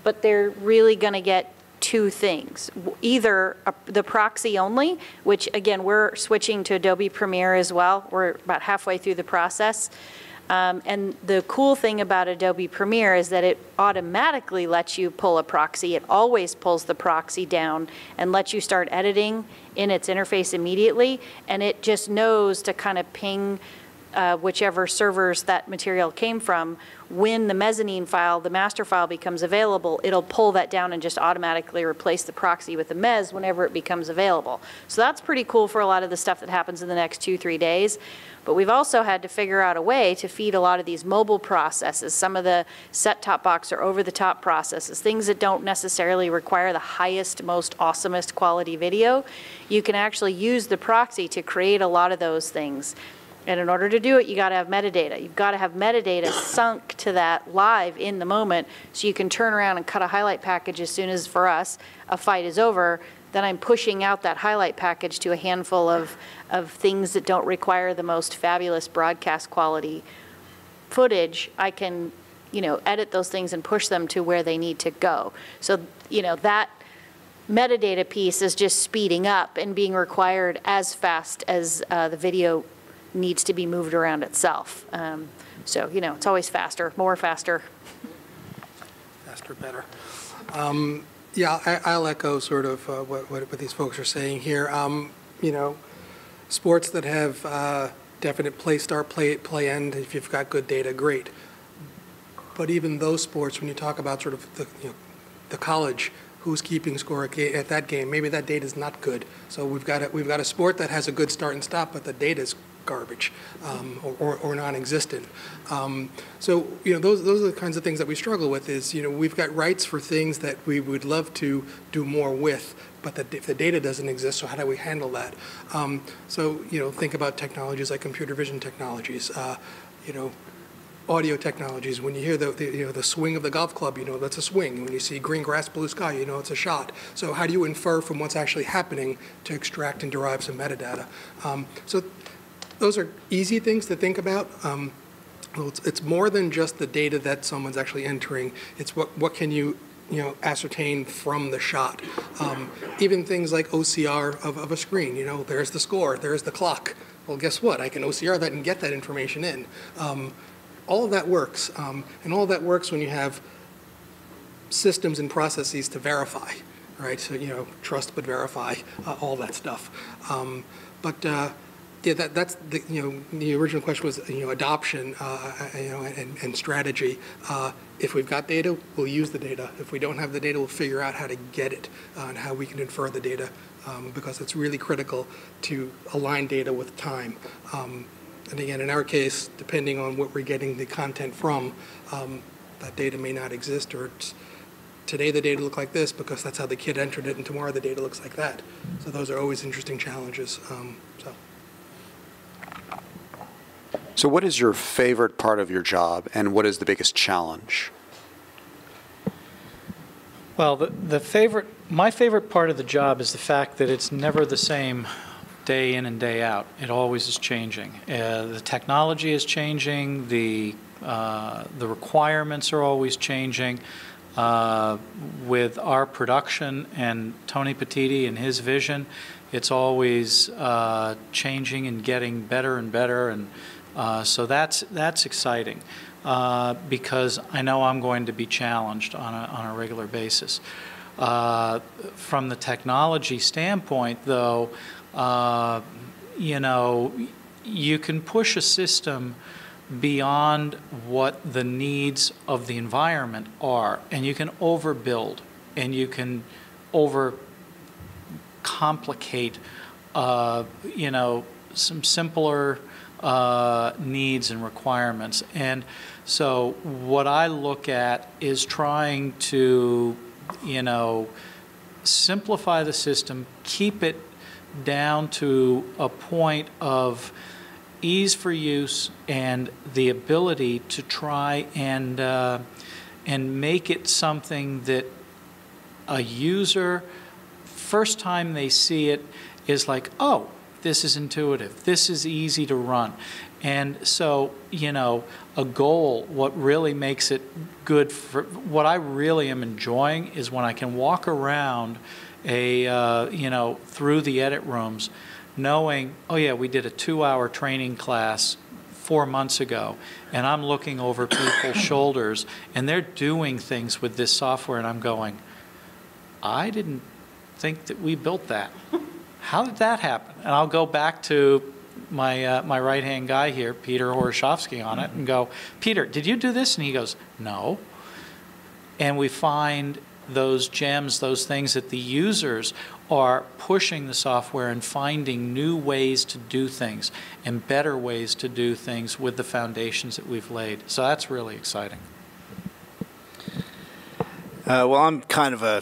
[SPEAKER 4] but they're really going to get two things. Either the proxy only, which again, we're switching to Adobe Premiere as well. We're about halfway through the process. And the cool thing about Adobe Premiere is that it automatically lets you pull a proxy. It always pulls the proxy down and lets you start editing in its interface immediately. And it just knows to kind of ping whichever servers that material came from. When the mezzanine file, the master file becomes available, it'll pull that down and just automatically replace the proxy with the mezz whenever it becomes available. So that's pretty cool for a lot of the stuff that happens in the next 2-3 days. But we've also had to figure out a way to feed a lot of these mobile processes, some of the set-top box or over-the-top processes, things that don't necessarily require the highest, most awesomest quality video. You can actually use the proxy to create a lot of those things. And in order to do it, you got to have metadata. You've got to have metadata sunk to that live in the moment so you can turn around and cut a highlight package as soon as, for us, a fight is over. Then I'm pushing out that highlight package to a handful of things that don't require the most fabulous broadcast quality footage. I can, edit those things and push them to where they need to go. So, that metadata piece is just speeding up and being required as fast as the video needs to be moved around itself. So, it's always faster, more faster.
[SPEAKER 5] Faster, better. Yeah, I'll echo sort of what these folks are saying here. Sports that have definite play start, play end, if you've got good data, great. But even those sports, when you talk about sort of the college, who's keeping score at that game, maybe that data is not good. So we've got a sport that has a good start and stop, but the data is garbage or non-existent. So those are the kinds of things that we struggle with. Is we've got rights for things that we would love to do more with, but if the data doesn't exist, so how do we handle that? So think about technologies like computer vision technologies. Audio technologies. When you hear the swing of the golf club, that's a swing. When you see green grass, blue sky, it's a shot. So how do you infer from what's actually happening to extract and derive some metadata? So those are easy things to think about. It's more than just the data that someone's actually entering. It's what can you ascertain from the shot. Even things like OCR of a screen. There's the score, there's the clock. Well, guess what? I can OCR that and get that information in. All of that works, and all of that works when you have systems and processes to verify, right? So trust but verify, all that stuff. Yeah, that's the original question was adoption and strategy. If we've got data, we'll use the data. If we don't have the data, we'll figure out how to get it and how we can infer the data, because it's really critical to align data with time. And again, in our case, depending on what we're getting the content from, that data may not exist, or today the data look like this because that's how the kid entered it, and tomorrow the data looks like that. So those are always interesting challenges.
[SPEAKER 1] So what is your favorite part of your job, and what is the biggest challenge?
[SPEAKER 2] Well, my favorite part of the job is the fact that it's never the same day in and day out. It always is changing. The technology is changing. The requirements are always changing. With our production and Tony Petiti and his vision, it's always changing and getting better and better. And so that's exciting because I know I'm going to be challenged on a regular basis. From the technology standpoint, though, you can push a system beyond what the needs of the environment are, and you can overbuild, and you can overcomplicate, some simpler needs and requirements. And so what I look at is trying to you know, simplify the system, keep it down to a point of ease for use and the ability to try and make it something that a user, first time they see it, is like, oh, this is intuitive, this is easy to run. And so, you know, a goal, what really makes it good for, what I really am enjoying is when I can walk around you know, through the edit rooms knowing, oh yeah, we did a 2-hour training class 4 months ago, and I'm looking over people's shoulders, and they're doing things with this software, and I'm going, I didn't think that we built that. How did that happen? And I'll go back to my my right-hand guy here, Peter Horoshovsky, on it, and go, Peter, did you do this? And he goes, no. And we find those gems, those things that the users are pushing the software and finding new ways to do things and better ways to do things with the foundations that we've laid. So that's really exciting.
[SPEAKER 3] Well, I'm kind of a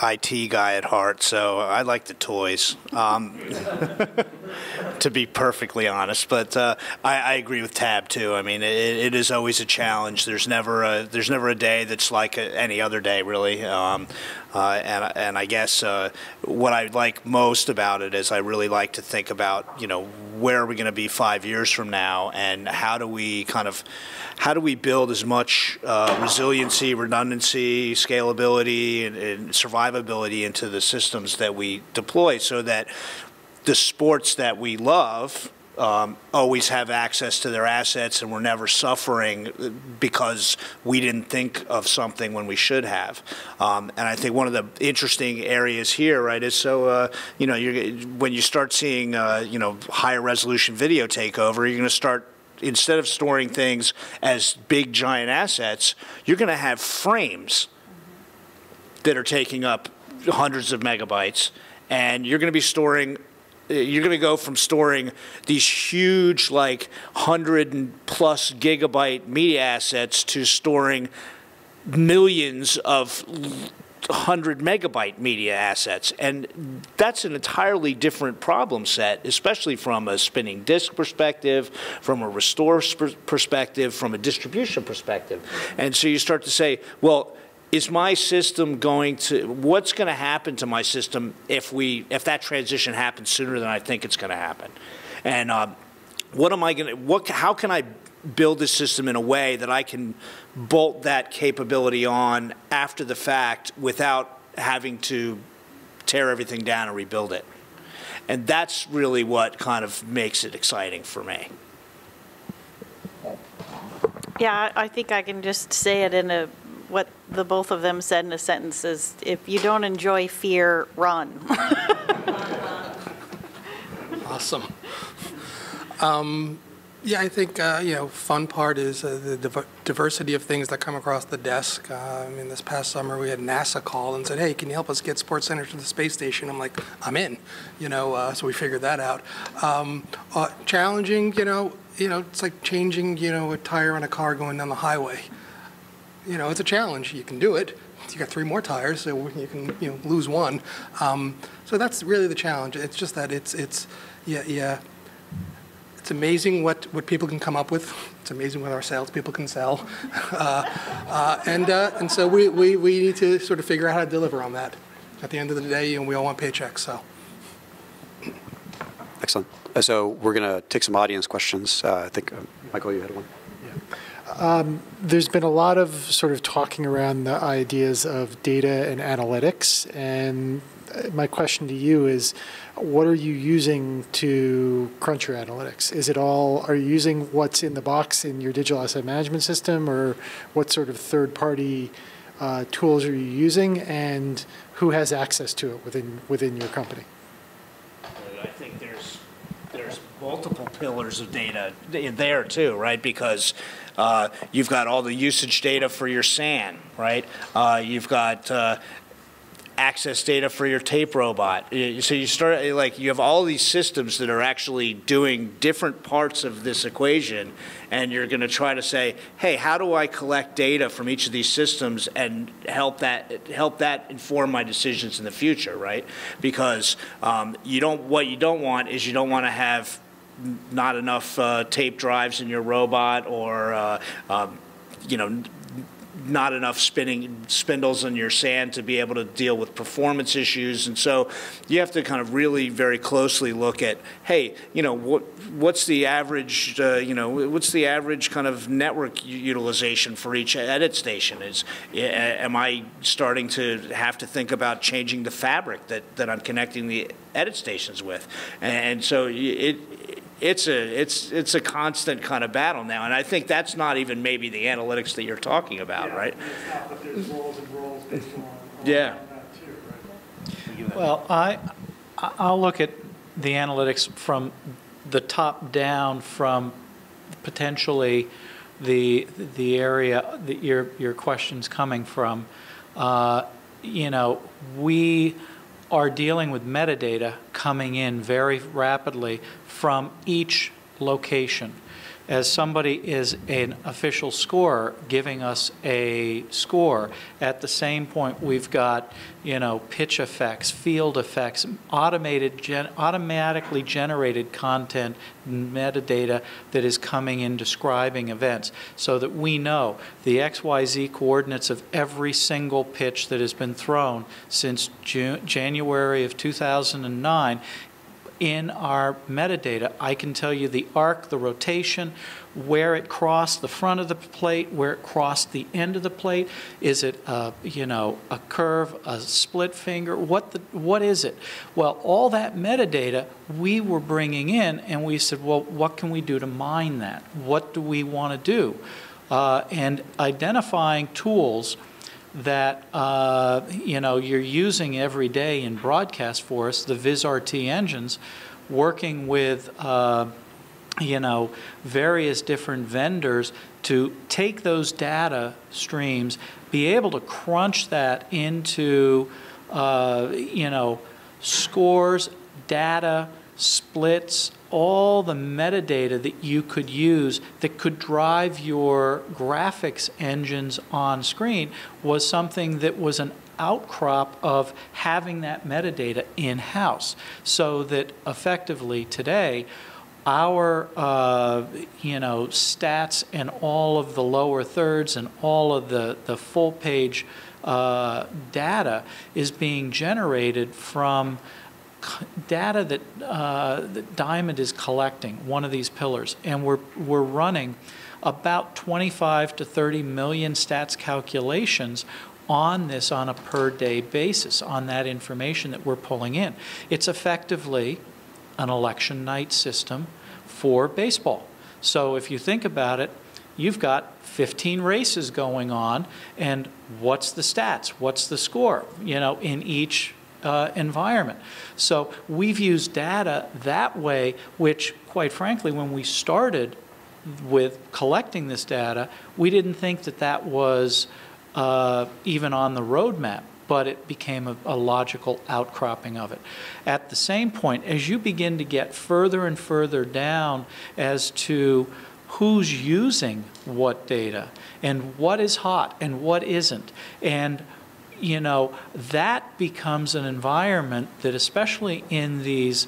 [SPEAKER 3] IT guy at heart, so I like the toys, to be perfectly honest. But I agree with Tab too. I mean, it is always a challenge. There's never a day that's like any other day, really. And I guess what I like most about it is I really like to think about, you know, where are we going to be 5 years from now, and how do we build as much resiliency, redundancy, scalability, and survivability into the systems that we deploy, so that the sports that we love always have access to their assets, and we're never suffering because we didn't think of something when we should have. And I think one of the interesting areas here, right, is so you know, when you start seeing you know, higher resolution video take over, you're going to start, instead of storing things as big giant assets, you're going to have frames that are taking up hundreds of megabytes, and you're going to be storing, you're going to go from storing these huge, like 100+ gigabyte media assets to storing millions of 100 megabyte media assets. And that's an entirely different problem set, especially from a spinning disk perspective, from a restore perspective, from a distribution perspective. And so you start to say, well, is my system going to, what's going to happen to my system if that transition happens sooner than I think it's going to happen? And what am I going to, how can I build this system in a way that I can bolt that capability on after the fact without having to tear everything down and rebuild it? And that's really what kind of makes it exciting for me.
[SPEAKER 4] Yeah, I think I can just say it in what the both of them said in a sentence is, if you don't enjoy fear, run.
[SPEAKER 5] Awesome. Yeah, I think, you know, fun part is the diversity of things that come across the desk. I mean, this past summer we had NASA call and said, hey, can you help us get SportsCenter to the space station? I'm like, I'm in, you know, so we figured that out. Challenging, you know, it's like changing, you know, a tire on a car going down the highway. You know, it's a challenge. You can do it. You got 3 more tires, so you can, you know, lose one. So that's really the challenge. It's just that yeah. It's amazing what people can come up with. It's amazing what our salespeople can sell. And so we need to sort of figure out how to deliver on that. At the end of the day, you know, we all want paychecks, so.
[SPEAKER 1] Excellent. So we're going to take some audience questions. I think, Michael, you had one.
[SPEAKER 6] There's been a lot of sort of talking around the ideas of data and analytics, and my question to you is, what are you using to crunch your analytics? Is it all, are you using what's in the box in your digital asset management system, or what sort of third-party tools are you using, and who has access to it within your company?
[SPEAKER 3] I think there's multiple pillars of data there too, right? Because you've got all the usage data for your SAN, right? You've got access data for your tape robot. So you start, like, you have all these systems that are actually doing different parts of this equation, and you're going to try to say, hey, how do I collect data from each of these systems and help that inform my decisions in the future, right? Because what you don't want is you don't want to have not enough tape drives in your robot, or you know, not enough spindles in your sand to be able to deal with performance issues. And so you have to kind of really very closely look at, hey, you know, what's the average, what's the average kind of network utilization for each edit station? Am I starting to have to think about changing the fabric that I'm connecting the edit stations with? And so it's a constant kind of battle now, and I think that's not even maybe the analytics that you're talking about, right?
[SPEAKER 6] It's not, but there's roles and roles based on
[SPEAKER 3] yeah.
[SPEAKER 6] that too, right?
[SPEAKER 2] Well, I'll look at the analytics from the top down, from potentially the area that your question's coming from. You know, we are dealing with metadata coming in very rapidly from each location. As somebody is an official scorer giving us a score, at the same point we've got, you know, pitch effects, field effects, automatically generated content, metadata that is coming in describing events, so that we know the XYZ coordinates of every single pitch that has been thrown since January of 2009. In our metadata, I can tell you the arc, the rotation, where it crossed the front of the plate, where it crossed the end of the plate. Is it a curve, a split finger? What is it? Well, all that metadata we were bringing in, and we said, well, what can we do to mine that? What do we want to do? And identifying tools that you're using every day in broadcast for us, the VizRT engines, working with various different vendors to take those data streams, be able to crunch that into scores, data, splits, all the metadata that you could use that could drive your graphics engines on screen, was something that was an outcrop of having that metadata in-house, so that effectively today our stats and all of the lower thirds and all of the full page data is being generated from data that Diamond is collecting, one of these pillars, and we're running about 25 to 30 million stats calculations on this on a per day basis on that information that we're pulling in. It's effectively an election night system for baseball. So if you think about it, you've got 15 races going on, and what's the stats? What's the score? In each environment. So we've used data that way, which quite frankly, when we started with collecting this data, we didn't think that was even on the roadmap, but it became a logical outcropping of it. At the same point, as you begin to get further and further down as to who's using what data and what is hot and what isn't, and that becomes an environment that, especially in these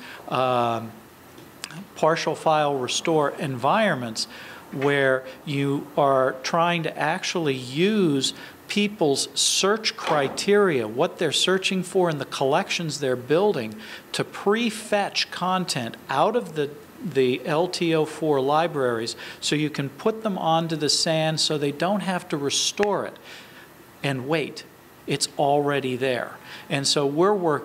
[SPEAKER 2] partial file restore environments, where you are trying to actually use people's search criteria, what they're searching for in the collections they're building, to pre-fetch content out of the LTO4 libraries, so you can put them onto the SAN so they don't have to restore it and wait. It's already there. And so we're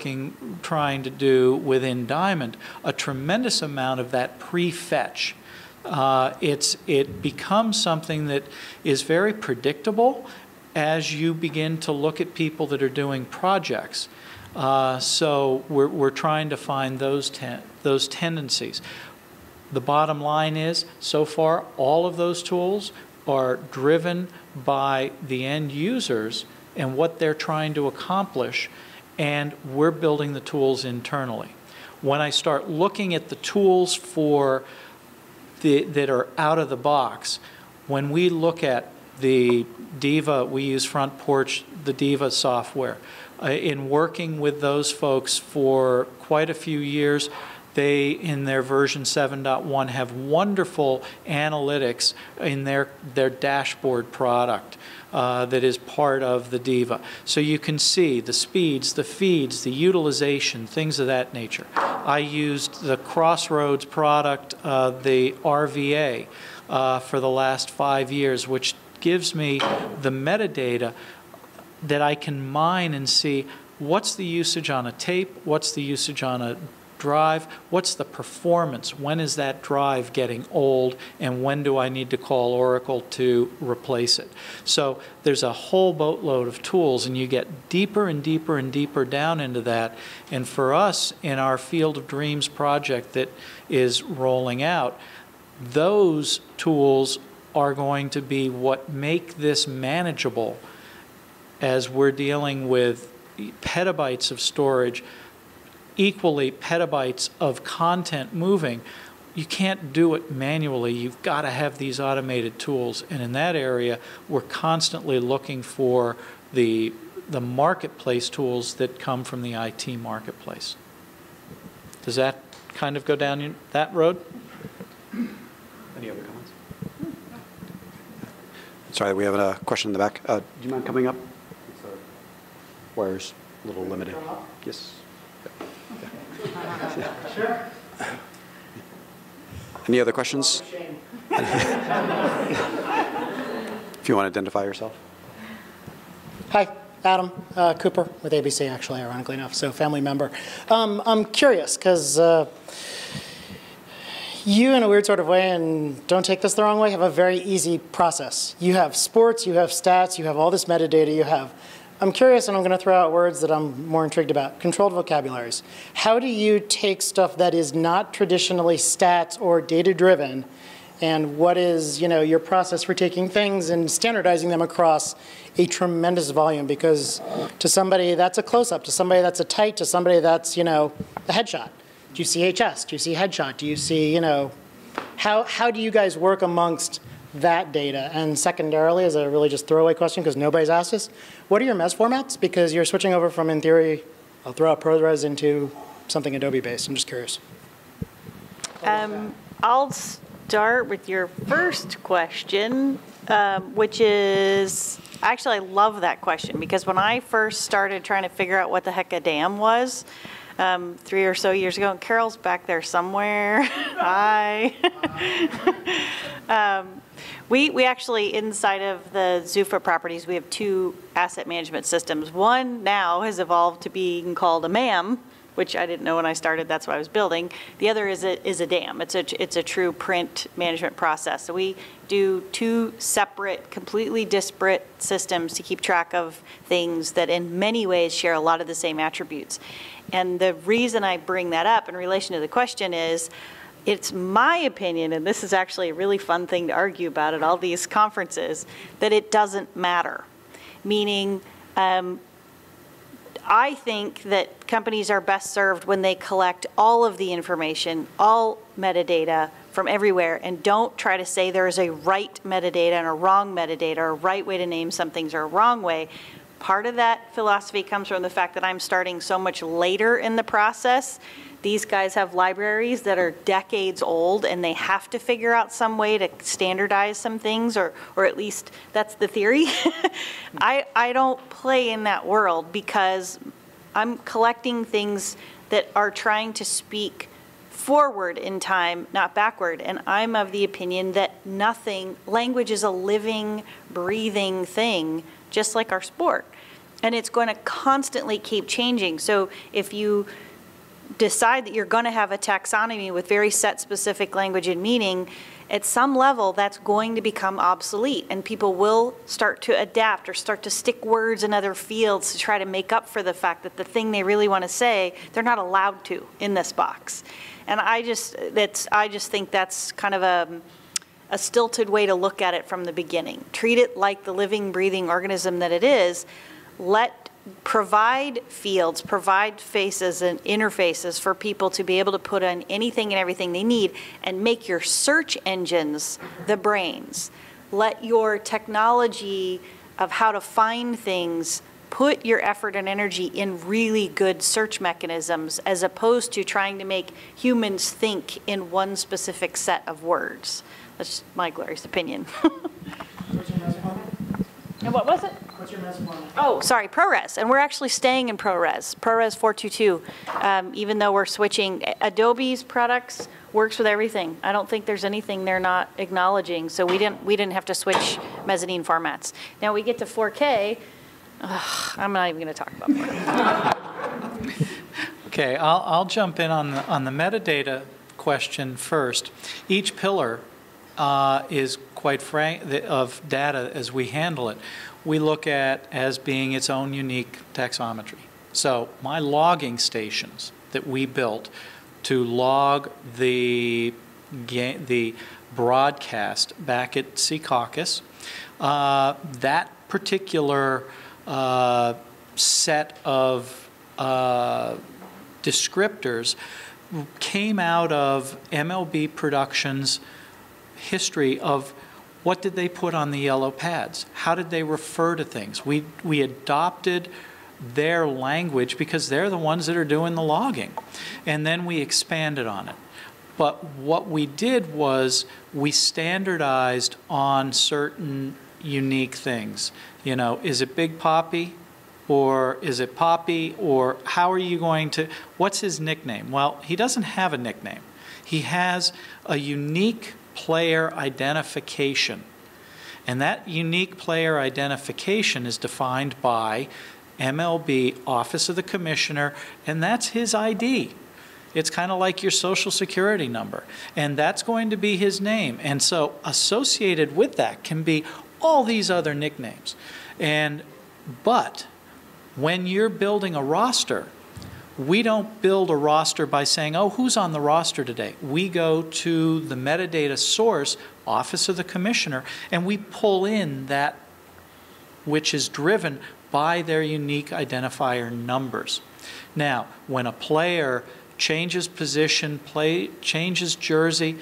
[SPEAKER 2] trying to do within Diamond a tremendous amount of that pre-fetch. It becomes something that is very predictable as you begin to look at people that are doing projects. So we're trying to find those tendencies. The bottom line is, so far, all of those tools are driven by the end users and what they're trying to accomplish, and we're building the tools internally. When I start looking at the tools for that are out of the box, when we look at the Diva, we use Front Porch, the Diva software. In working with those folks for quite a few years, they, in their version 7.1, have wonderful analytics in their dashboard product that is part of the Diva. So you can see the speeds, the feeds, the utilization, things of that nature. I used the Crossroads product, the RVA, for the last 5 years, which gives me the metadata that I can mine and see what's the usage on a tape, what's the usage on a drive, what's the performance, when is that drive getting old, and when do I need to call Oracle to replace it. So there's a whole boatload of tools, and you get deeper and deeper and deeper down into that. And for us, in our Field of Dreams project that is rolling out, those tools are going to be what make this manageable as we're dealing with petabytes of storage, equally petabytes of content moving. You can't do it manually. You've got to have these automated tools. And in that area, we're constantly looking for the marketplace tools that come from the IT marketplace. Does that kind of go down that road?
[SPEAKER 1] Any other comments? Sorry, we have a question in the back. Do you mind coming up? Wire's a little limited. Yes.
[SPEAKER 7] Sure.
[SPEAKER 1] Any other questions? If you want to identify yourself.
[SPEAKER 7] Hi, Adam Cooper with ABC, actually, ironically enough, so family member. I'm curious, because you, in a weird sort of way, and don't take this the wrong way, have a very easy process. You have sports, you have stats, you have all this metadata you have. I'm curious, and I'm going to throw out words that I'm more intrigued about. Controlled vocabularies. How do you take stuff that is not traditionally stats or data-driven, and what is, your process for taking things and standardizing them across a tremendous volume? Because to somebody, that's a close-up. To somebody, that's a tight. To somebody, that's, a headshot. Do you see HS? Do you see headshot? Do you see, how do you guys work amongst that data? And secondarily, as a really just throwaway question, because nobody's asked this, what are your MES formats? Because you're switching over from, in theory, I'll throw out ProRes into something Adobe-based. I'm just curious.
[SPEAKER 4] I'll start with your first question, which is, actually, I love that question, because when I first started trying to figure out what the heck a DAM was, 3 or so years ago, and Carol's back there somewhere. Hi. We actually, inside of the ZUFFA properties, we have 2 asset management systems. One now has evolved to being called a MAM, which I didn't know when I started. That's what I was building. The other is a DAM. It's a true print management process. So we do 2 separate, completely disparate systems to keep track of things that in many ways share a lot of the same attributes. And the reason I bring that up in relation to the question is, it's my opinion, and this is actually a really fun thing to argue about at all these conferences, that it doesn't matter. Meaning, I think that companies are best served when they collect all of the information, all metadata from everywhere, and don't try to say there is a right metadata and a wrong metadata, or a right way to name some things or a wrong way. Part of that philosophy comes from the fact that I'm starting so much later in the process. These guys have libraries that are decades old, and they have to figure out some way to standardize some things, or at least that's the theory. I don't play in that world, because I'm collecting things that are trying to speak forward in time, not backward. And I'm of the opinion that language is a living, breathing thing, just like our sport. And it's going to constantly keep changing. So if you decide that you're going to have a taxonomy with very set specific language and meaning, at some level that's going to become obsolete, and people will start to adapt or start to stick words in other fields to try to make up for the fact that the thing they really want to say, they're not allowed to in this box. And I just think that's kind of a stilted way to look at it from the beginning. Treat it like the living, breathing organism that it is. Let provide fields, provide faces and interfaces for people to be able to put in anything and everything they need, and make your search engines the brains. Let your technology of how to find things put your effort and energy in really good search mechanisms, as opposed to trying to make humans think in one specific set of words. That's my glorious opinion. And what was it?
[SPEAKER 7] What's your mesophonic?
[SPEAKER 4] Oh, sorry, ProRes. And we're actually staying in ProRes, ProRes 422, even though we're switching. Adobe's products works with everything. I don't think there's anything they're not acknowledging, so we didn't have to switch mezzanine formats. Now we get to 4K. I'm not even going to talk about it.
[SPEAKER 2] Okay, I'll jump in on the metadata question first. Each pillar is quite frank of data as we handle it. We look at as being its own unique taxonomy. So my logging stations that we built to log the broadcast back at Sea Caucus, that particular set of descriptors came out of MLB Productions' history of what did they put on the yellow pads? How did they refer to things? We adopted their language because they're the ones that are doing the logging. And then we expanded on it. But what we did was we standardized on certain unique things. You know, is it Big Poppy? Or is it Poppy? Or how are you going to, what's his nickname? Well, he doesn't have a nickname. He has a unique player identification. And that unique player identification is defined by MLB Office of the Commissioner, and that's his ID. It's kind of like your social security number, and that's going to be his name. And so associated with that can be all these other nicknames. But when you're building a roster, we don't build a roster by saying, oh, who's on the roster today? We go to the metadata source, Office of the Commissioner, and we pull in that which is driven by their unique identifier numbers. Now, when a player changes position, changes jersey,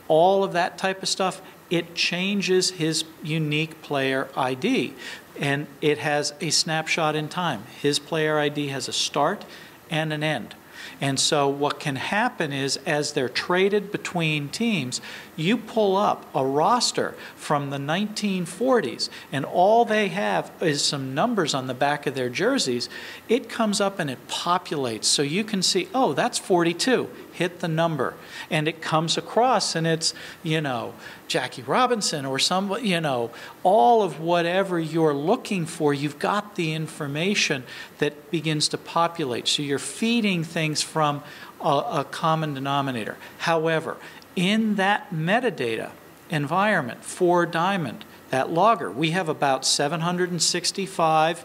[SPEAKER 2] all of that type of stuff, it changes his unique player ID. And it has a snapshot in time. His player ID has a start and an end. And so what can happen is, as they're traded between teams, you pull up a roster from the 1940s, and all they have is some numbers on the back of their jerseys. It comes up and it populates. So you can see, oh, that's 42. Hit the number. And it comes across, and it's, you know, Jackie Robinson or some, you know, all of whatever you're looking for, you've got the information that begins to populate. So you're feeding things from a common denominator. However, in that metadata environment for Diamond, that logger, we have about 765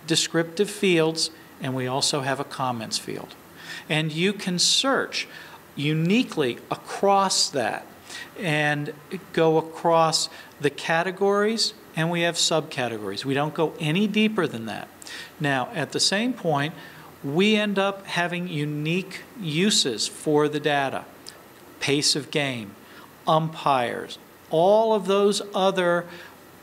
[SPEAKER 2] descriptive fields, and we also have a comments field. And you can search uniquely across that and go across the categories, and we have subcategories. We don't go any deeper than that. Now, at the same point, we end up having unique uses for the data. Pace of game, umpires, all of those other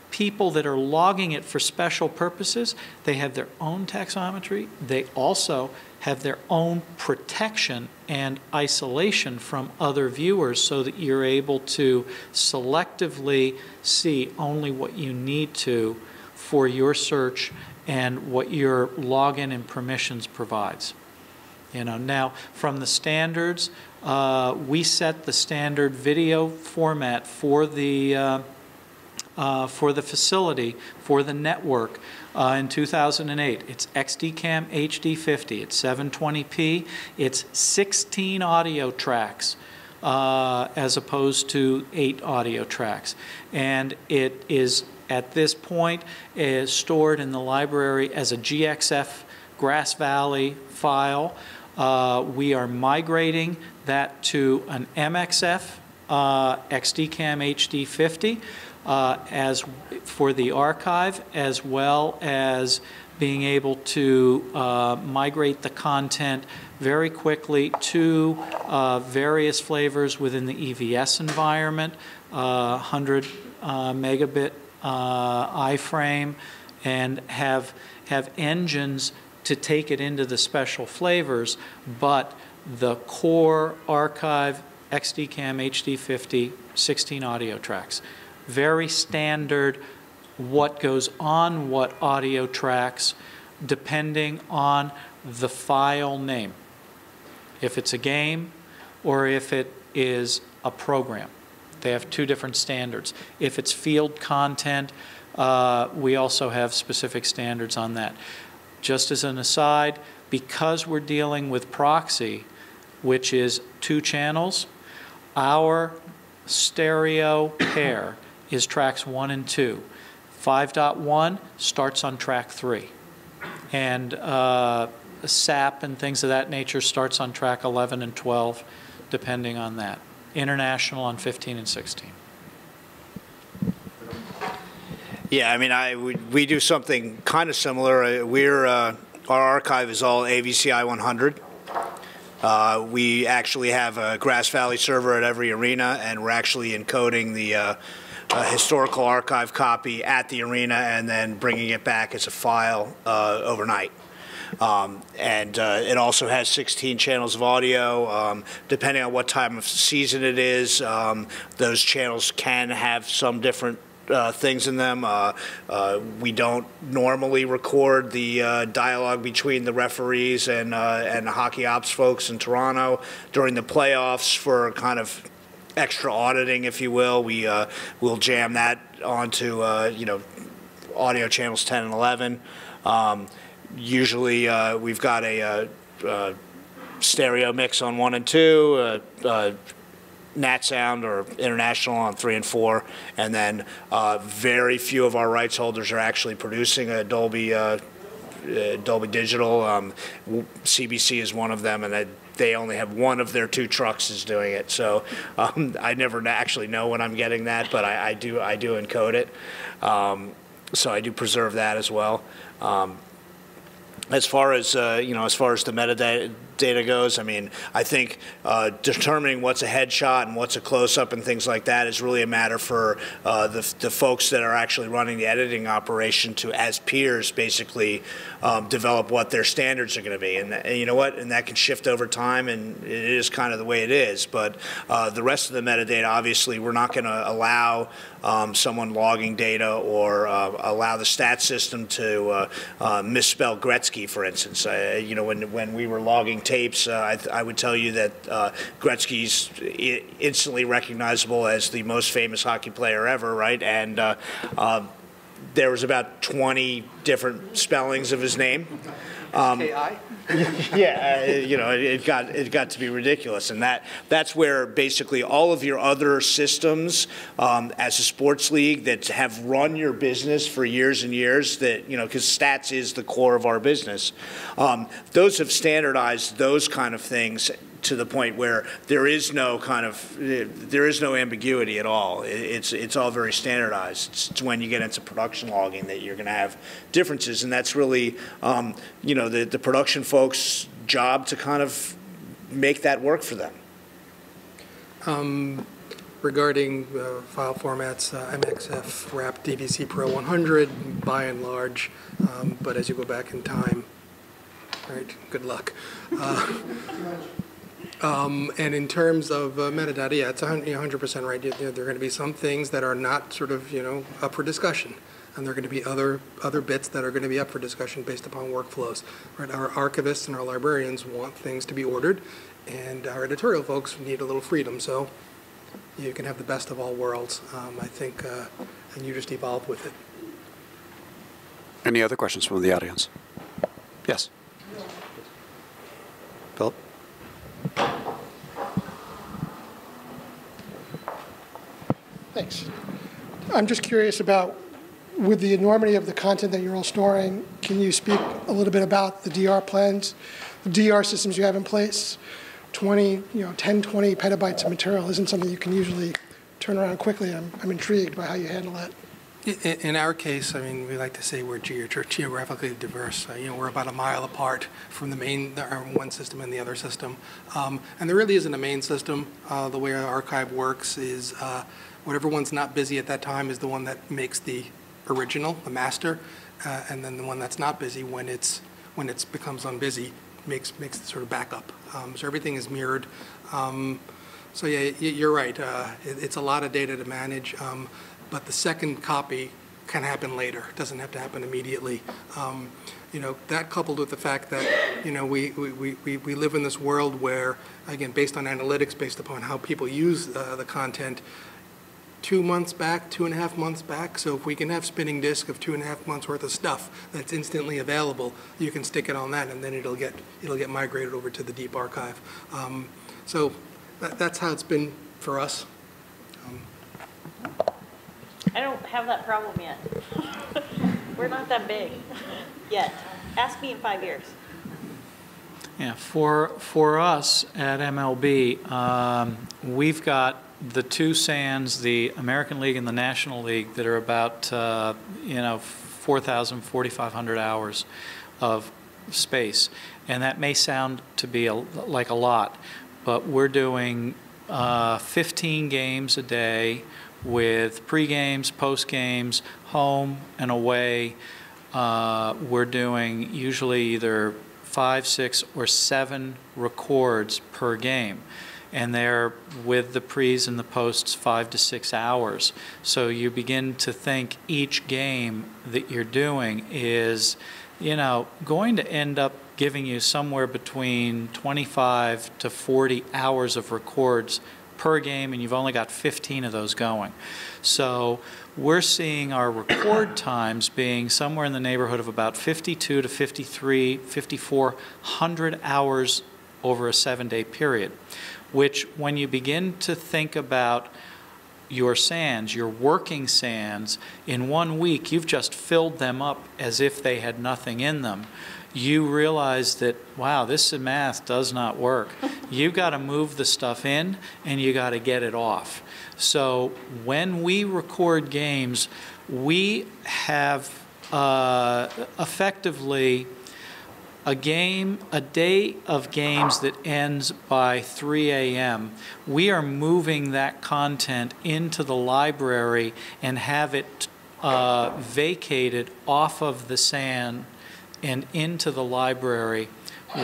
[SPEAKER 2] people that are logging it for special purposes, they have their own taxonomy. They also have their own protection and isolation from other viewers, so that you're able to selectively see only what you need to for your search and what your login and permissions provides. You know, now from the standards, we set the standard video format for the facility, for the network, in 2008. It's XDCAM HD50. It's 720p. It's 16 audio tracks as opposed to 8 audio tracks. And it is, at this point, is stored in the library as a GXF Grass Valley file. We are migrating that to an MXF XDCAM HD50. As for the archive, as well as being able to migrate the content very quickly to various flavors within the EVS environment, 100 megabit iframe, and have engines to take it into the special flavors, but the core archive, XDCAM, HD50, 16 audio tracks. Very standard what goes on what audio tracks depending on the file name. If it's a game or if it is a program. They have two different standards. If it's field content, we also have specific standards on that. Just as an aside, because we're dealing with proxy, which is 2 channels, our stereo pair is tracks 1 and 2. 5.1 starts on track 3. And SAP and things of that nature starts on track 11 and 12, depending on that. International on 15 and 16.
[SPEAKER 3] Yeah, I mean, we do something kind of similar. Our archive is all AVCI 100. We actually have a Grass Valley server at every arena, and we're actually encoding the historical archive copy at the arena and then bringing it back as a file overnight. It also has 16 channels of audio. Depending on what time of season it is, those channels can have some different things in them. We don't normally record the dialogue between the referees and the hockey ops folks in Toronto during the playoffs for kind of extra auditing, if you will. We'll jam that onto audio channels 10 and 11. Usually we've got a stereo mix on 1 and 2, nat sound or international on 3 and 4, and then very few of our rights holders are actually producing a Dolby Digital. CBC is one of them, and they only have one of their 2 trucks is doing it. So I never actually know when I'm getting that, but I do encode it. So I do preserve that as well. As far as as far as the metadata goes, I mean, I think determining what's a headshot and what's a close-up and things like that is really a matter for the folks that are actually running the editing operation to, as peers, basically develop what their standards are going to be. And you know what? And that can shift over time, and it is kind of the way it is. But the rest of the metadata, obviously, we're not going to allow someone logging data or allow the stat system to misspell Gretzky, for instance. When we were logging tapes, I would tell you that Gretzky's instantly recognizable as the most famous hockey player ever, right? And there was about 20 different spellings of his name.
[SPEAKER 1] K.I.?
[SPEAKER 3] Yeah, it got to be ridiculous, and that's where basically all of your other systems as a sports league that have run your business for years and years, that because stats is the core of our business, those have standardized those kind of things to the point where there is no ambiguity at all. It's all very standardized. It's when you get into production logging that you're going to have differences, and that's really the production folks' job to kind of make that work for them.
[SPEAKER 5] Regarding file formats, MXF, RAP, DVC Pro 100, by and large, but as you go back in time, all right, good luck. And in terms of metadata, yeah, it's 100% right. There are going to be some things that are not sort of, up for discussion. And there are going to be other bits that are going to be up for discussion based upon workflows. Right? Our archivists and our librarians want things to be ordered, and our editorial folks need a little freedom. So you can have the best of all worlds, I think, and you just evolve with it.
[SPEAKER 1] Any other questions from the audience? Yes. Philip?
[SPEAKER 8] Thanks. I'm just curious about, with the enormity of the content that you're all storing, can you speak a little bit about the DR plans, the DR systems you have in place? 10, 20 petabytes of material isn't something you can usually turn around quickly. I'm intrigued by how you handle that.
[SPEAKER 5] In our case, I mean, we like to say we're geographically diverse. We're about a mile apart from the main, one system and the other system. And there really isn't a main system. The way our archive works is whatever one's not busy at that time is the one that makes the original, the master, and then the one that's not busy when it becomes unbusy makes the sort of backup. So everything is mirrored. So yeah, you're right. It's a lot of data to manage. But the second copy can happen later. It doesn't have to happen immediately. That coupled with the fact that, we live in this world where, again, based on analytics, based upon how people use the content, 2 months back, 2.5 months back. So if we can have spinning disk of 2.5 months worth of stuff that's instantly available, you can stick it on that, and then it'll get migrated over to the deep archive. So that's how it's been for us.
[SPEAKER 4] I don't have that problem yet. We're not that big yet. Ask me in 5 years.
[SPEAKER 2] Yeah, for us at MLB, we've got the two SANs, the American League and the National League, that are about 4,000, 4,500 hours of space, and that may sound to be like a lot, but we're doing 15 games a day with pre-games, post-games, home and away. We're doing usually either 5, 6, or 7 records per game. And they're, with the pre's and the posts, 5 to 6 hours. So you begin to think each game that you're doing is, going to end up giving you somewhere between 25 to 40 hours of records per game, and you've only got 15 of those going. So we're seeing our record times being somewhere in the neighborhood of about 52 to 53, 5,400 hours over a 7-day period, which when you begin to think about your SANs, your working SANs, in 1 week you've just filled them up as if they had nothing in them. You realize that, wow, this math does not work. You've got to move the stuff in and you got to get it off. So when we record games, we have effectively a day of games that ends by 3 a.m. We are moving that content into the library and have it vacated off of the SAN and into the library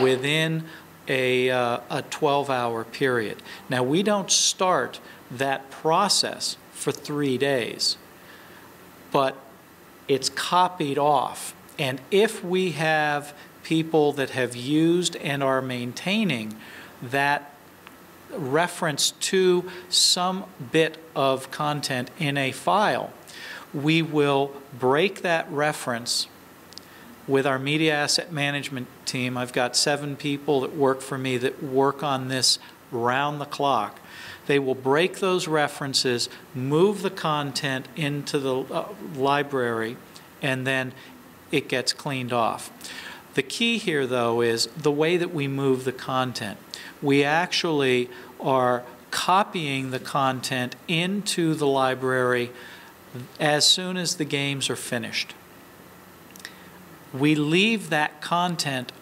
[SPEAKER 2] within a 12-hour period. Now, we don't start that process for 3 days, but it's copied off. And if we have people that have used and are maintaining that reference to some bit of content in a file, we will break that reference with our media asset management team. I've got 7 people that work for me that work on this round the clock. They will break those references, move the content into the library, and then it gets cleaned off. The key here, though, is the way that we move the content. We actually are copying the content into the library as soon as the games are finished. We leave that content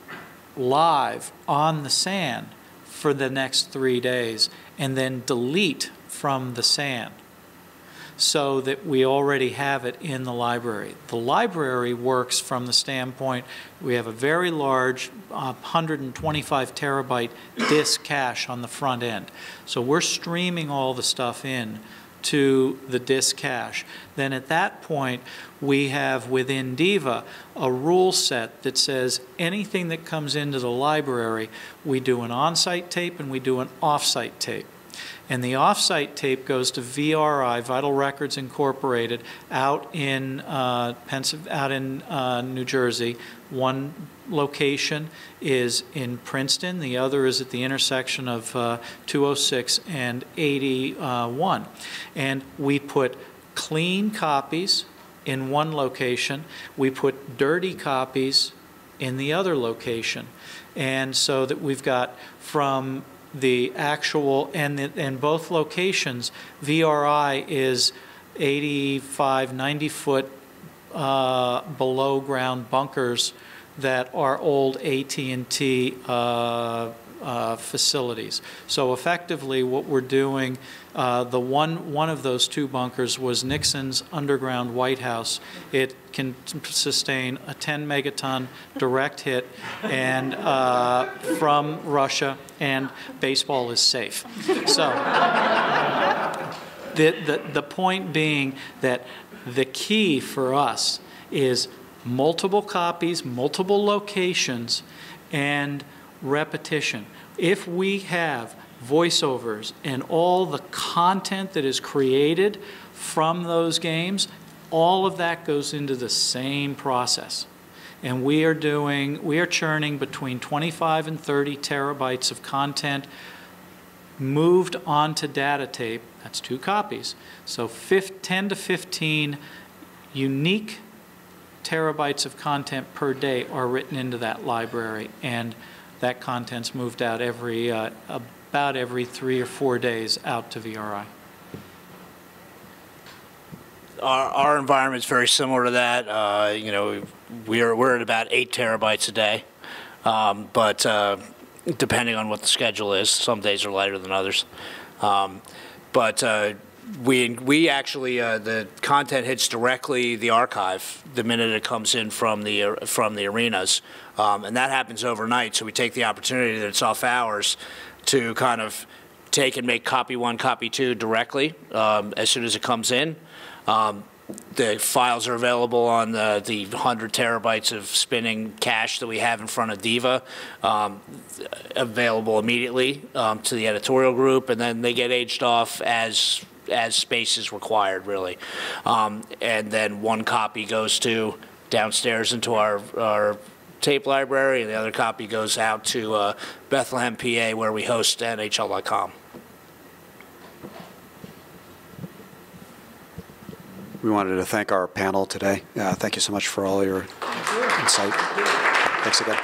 [SPEAKER 2] live on the SAN for the next 3 days and then delete from the SAN so that we already have it in the library. The library works from the standpoint, we have a very large 125 terabyte disk cache on the front end. So we're streaming all the stuff in to the disk cache. Then at that point, we have within DIVA a rule set that says anything that comes into the library, we do an on-site tape and we do an off-site tape. And the off-site tape goes to VRI, Vital Records Incorporated, out in New Jersey. One location is in Princeton. The other is at the intersection of 206 and 81. And we put clean copies in one location. We put dirty copies in the other location. And so that we've got from the actual, and both locations, VRI is 85, 90-foot below ground bunkers that are old AT&T facilities. So effectively what we're doing, one of those two bunkers was Nixon's underground White House. It can sustain a 10 megaton direct hit and from Russia, and baseball is safe. So the point being that the key for us is multiple copies, multiple locations, and repetition. If we have voiceovers and all the content that is created from those games, all of that goes into the same process. And we are churning between 25 and 30 terabytes of content moved onto data tape. That's 2 copies. So 10 to 15 unique terabytes of content per day are written into that library, and that content's moved out about every 3 or 4 days out to VRI.
[SPEAKER 3] Our environment's very similar to that. You know, we're at about 8 terabytes a day, but depending on what the schedule is, some days are lighter than others. We actually the content hits directly the archive the minute it comes in from the arenas, and that happens overnight. So we take the opportunity that it's off hours to kind of take and make copy 1, copy 2 directly as soon as it comes in. The files are available on the 100 terabytes of spinning cache that we have in front of Diva, available immediately to the editorial group, and then they get aged off as space is required, really. And then 1 copy goes to downstairs into our tape library, and the other copy goes out to Bethlehem, PA, where we host NHL.com.
[SPEAKER 1] We wanted to thank our panel today. Thank you so much for all your insight. Thanks again.